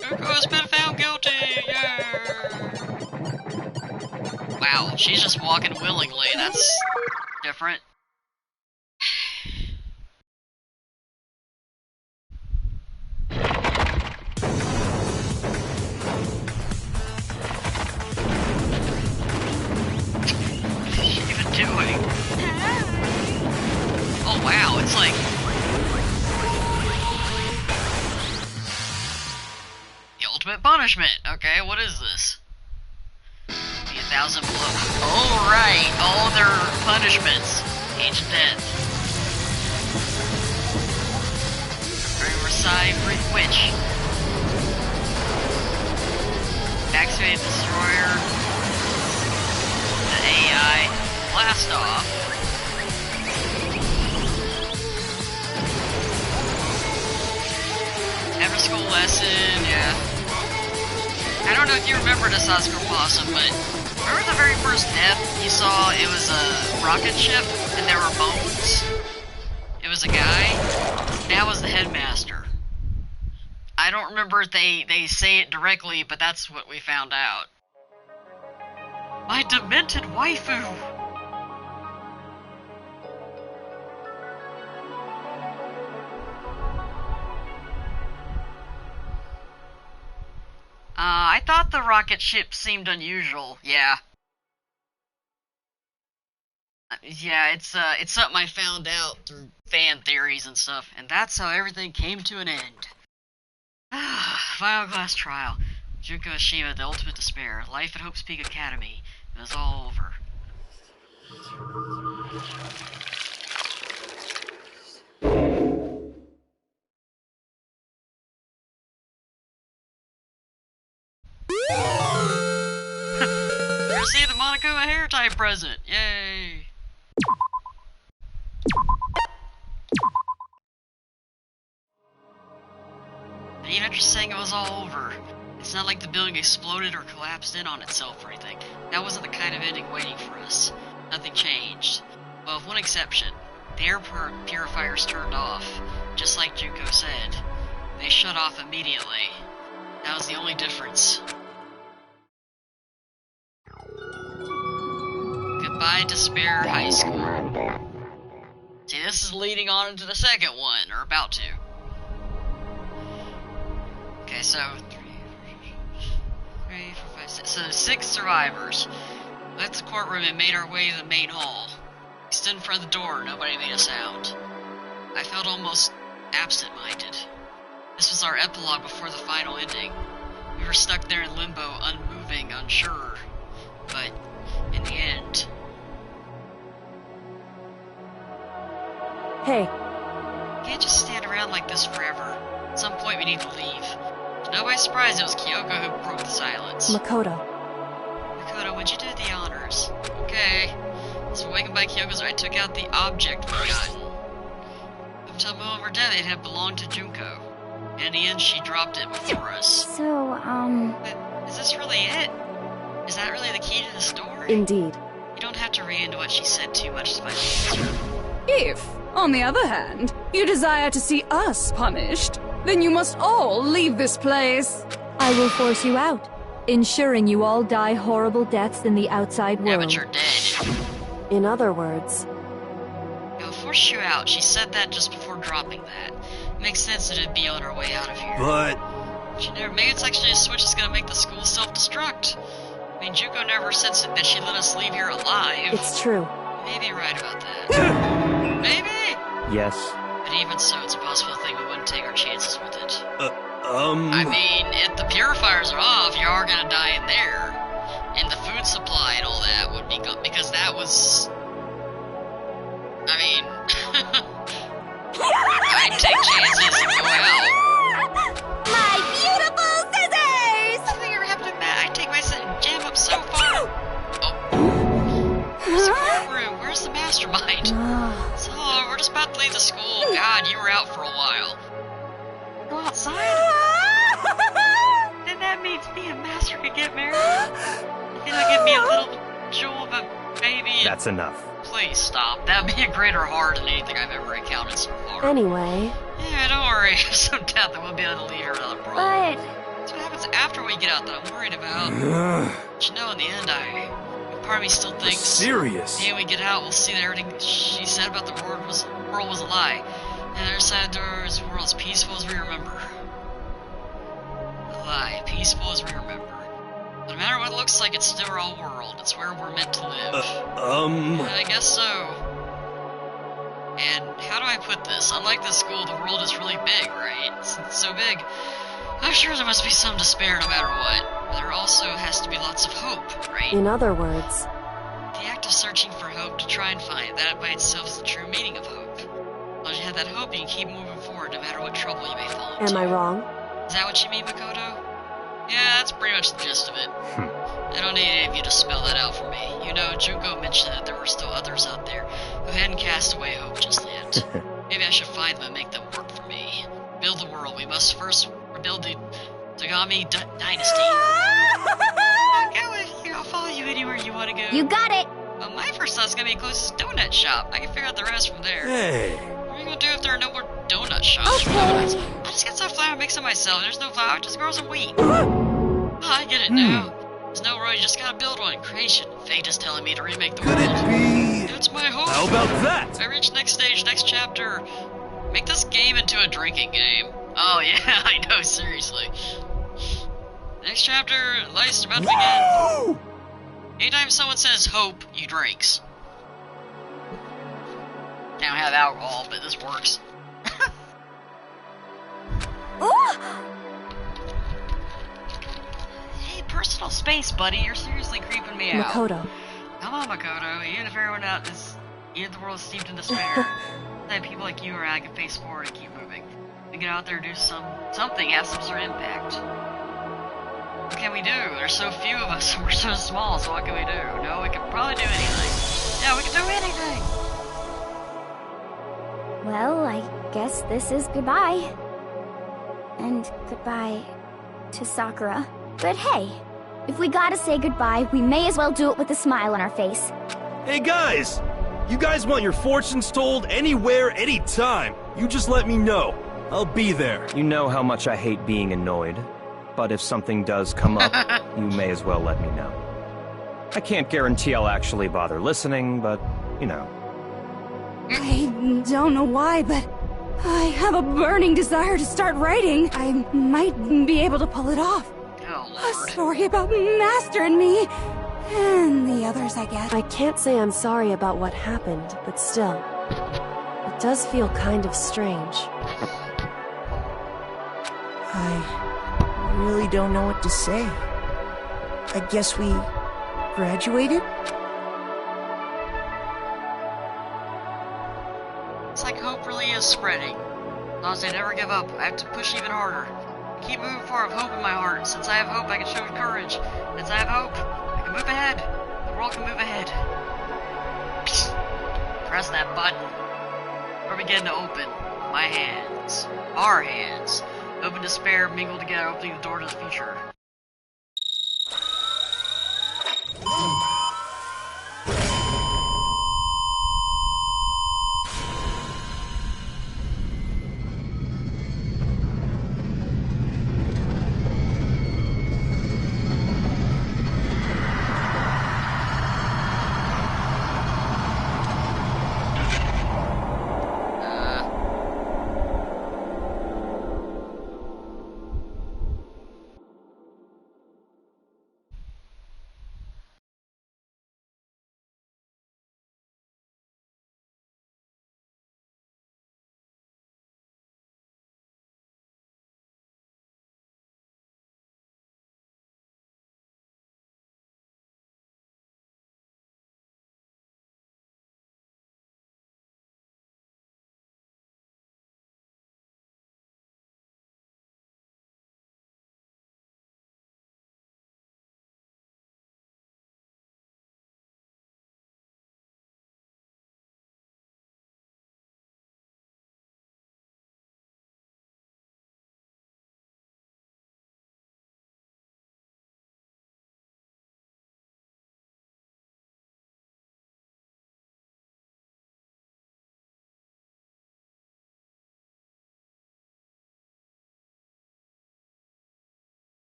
Coco's been found guilty! Yeah! Wow, she's just walking willingly. That's different. What is she even doing? Oh wow, it's like... The ultimate punishment. Okay, what is this? Be 1,000 below. Oh right, all their punishments. Age of death. Versailles Great Witch. Activate Destroyer. The AI. Blast off. After school lesson, yeah. I don't know if you remember this, Oscar Possum, but remember the very first death you saw? It was a rocket ship, and there were bones. It was a guy. That was the headmaster. I don't remember if they say it directly, but that's what we found out. My demented waifu! I thought the rocket ship seemed unusual. Yeah. Yeah, it's something I found out through fan theories and stuff, and that's how everything came to an end. Final class trial. Junko Ashima, the ultimate despair. Life at Hope's Peak Academy. It was all over. Receive the Monaco a hair tie present. Yay! But even after saying it was all over, it's not like the building exploded or collapsed in on itself or anything. That wasn't the kind of ending waiting for us. Nothing changed. Well, with one exception. The air purifiers turned off, just like Junko said. They shut off immediately. That was the only difference. Goodbye, Despair High School. See, this is leading on into the second one, or about to. Okay, so 6 survivors. Left the courtroom and made our way to the main hall. We stood in front of the door, nobody made a sound. I felt almost absent-minded. This was our epilogue before the final ending. We were stuck there in limbo, unmoving, unsure. But, in the end... Hey. We can't just stand around like this forever. At some point we need to leave. To nobody's surprise, it was Kyoko who broke the silence. Makoto. Makoto, would you do the honors? Okay. So awakened by Kyoko's, I took out the object we gotten. Up until the moment of her death, it had belonged to Junko. And in the end, she dropped it before us. So, But is this really it? Is that really the key to the story? Indeed. You don't have to read into what she said too much to find the answer. If, on the other hand, you desire to see us punished, then you must all leave this place. I will force you out, ensuring you all die horrible deaths in the outside Yeah, world. but you're dead. In other words, I'll force you out. She said that just before dropping that. Makes sense that it'd be on her way out of here. But... Maybe it's actually a switch that's gonna make the school self-destruct. I mean, Junko never said that she let us leave here alive. it's true. Maybe you're right about that. Maybe! Yes. But even so, it's a possible thing we wouldn't take our chances with it. I mean, if the purifiers are off, you are gonna die in there. And the food supply and all that would be gone, because that was... I mean... I'd take chances and go out. My beautiful scissors! If something ever happened to Matt, I'd take my set and jam up so far. Oh. Where's the courtroom? Where's the mastermind? So, we're just about to leave the school. God, you were out for a while. Go outside? Then that means me and Master could get married? You know, give me a little jewel of a baby. That's enough. Please stop. That'd be a greater heart than anything I've ever encountered so far. Anyway, Yeah, don't worry. There's no doubt that we'll be able to leave her without a problem. But That's what happens after we get out that I'm worried about. But you know, in the end, part of me still thinks... Serious? When we get out, we'll see that everything she said about the world was a lie. And the other side of the door is the world as peaceful as we remember. A lie. Peaceful as we remember. But no matter what it looks like, it's still our world. It's where we're meant to live. I guess so. And how do I put this? Unlike the school, the world is really big, right? It's so big. I'm sure there must be some despair no matter what. But there also has to be lots of hope, right? in other words, The act of searching for hope to try and find that by itself is the true meaning of hope. As you have that hope, you can keep moving forward no matter what trouble you may fall into. am I wrong? Is that what you mean, Makoto? Yeah, that's pretty much the gist of it. I don't need any of you to spell that out for me. You know, Junko mentioned that there were still others out there who hadn't cast away hope just yet. Maybe I should find them and make them work for me. Build the world. We must first rebuild the Tagami dynasty. I'll go with you. I'll follow you anywhere you want to go. you got it! Well, my first thought's gonna be closest donut shop. I can figure out the rest from there. Hey. What are you gonna do if there are no more donut shops for donuts? I just get some flour and make some myself. There's no flour, just grow some wheat. Oh, I get it now. There's no road, you just gotta build one. Creation. Fate is telling me to remake the Could world. it be? It's my hope. How about that? If I reach next stage, next chapter, make this game into a drinking game. Oh yeah, I know, seriously. Next chapter, life's about to begin. Whoa! Anytime someone says hope, you drinks. I don't have alcohol, but this works. Hey, personal space, buddy. You're seriously creeping me out. Makoto. Come on, Makoto. Even if everyone out is, even if the world is steeped in despair, then people like you or I can face forward and keep moving. We get out there and do something, have some sort of impact. What can we do? There's so few of us, and we're so small, so what can we do? No, we can probably do anything. Yeah, we can do anything! Well, I guess this is goodbye. And goodbye to Sakura. But hey, if we gotta say goodbye, we may as well do it with a smile on our face. Hey guys! You guys want your fortunes told anywhere, anytime. You just let me know. I'll be there. You know how much I hate being annoyed. But if something does come up, you may as well let me know. I can't guarantee I'll actually bother listening, but, you know. I don't know why, but I have a burning desire to start writing. I might be able to pull it off. Oh, A Lord. story about Master and me. And the others, I guess. I can't say I'm sorry about what happened, but still, it does feel kind of strange. I really don't know what to say. I guess we graduated? It's like hope really is spreading. As long as I never give up, I have to push even harder. Keep moving forward with hope in my heart. Since I have hope, I can show courage. Since I have hope, I can move ahead. The world can move ahead. Press that button. Or begin to open. My hands. Our hands. Open despair, mingle together, opening the door to the future.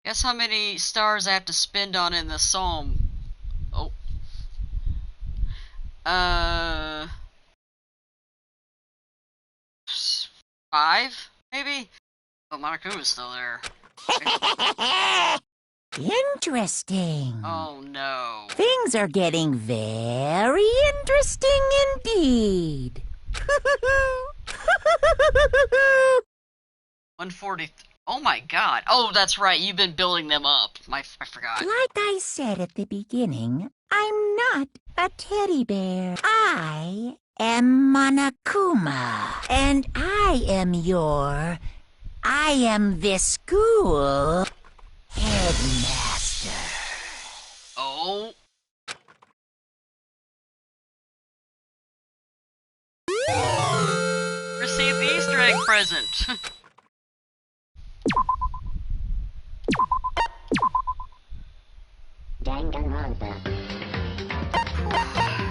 Guess how many stars I have to spend on in the psalm? Oh. 5, maybe? Oh, Monokuma's still there. Interesting. Oh no. Things are getting very interesting indeed. 140. Oh my god. Oh, that's right. You've been building them up. I forgot. Like I said at the beginning, I'm not a teddy bear. I am Monokuma. And I am this school headmaster. Oh. Receive the Easter egg present. Danganronpa.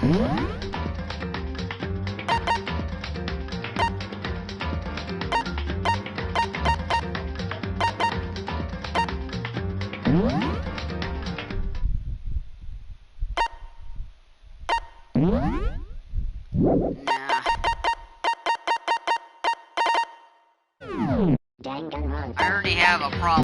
Nah. Danganronpa. I already have a problem.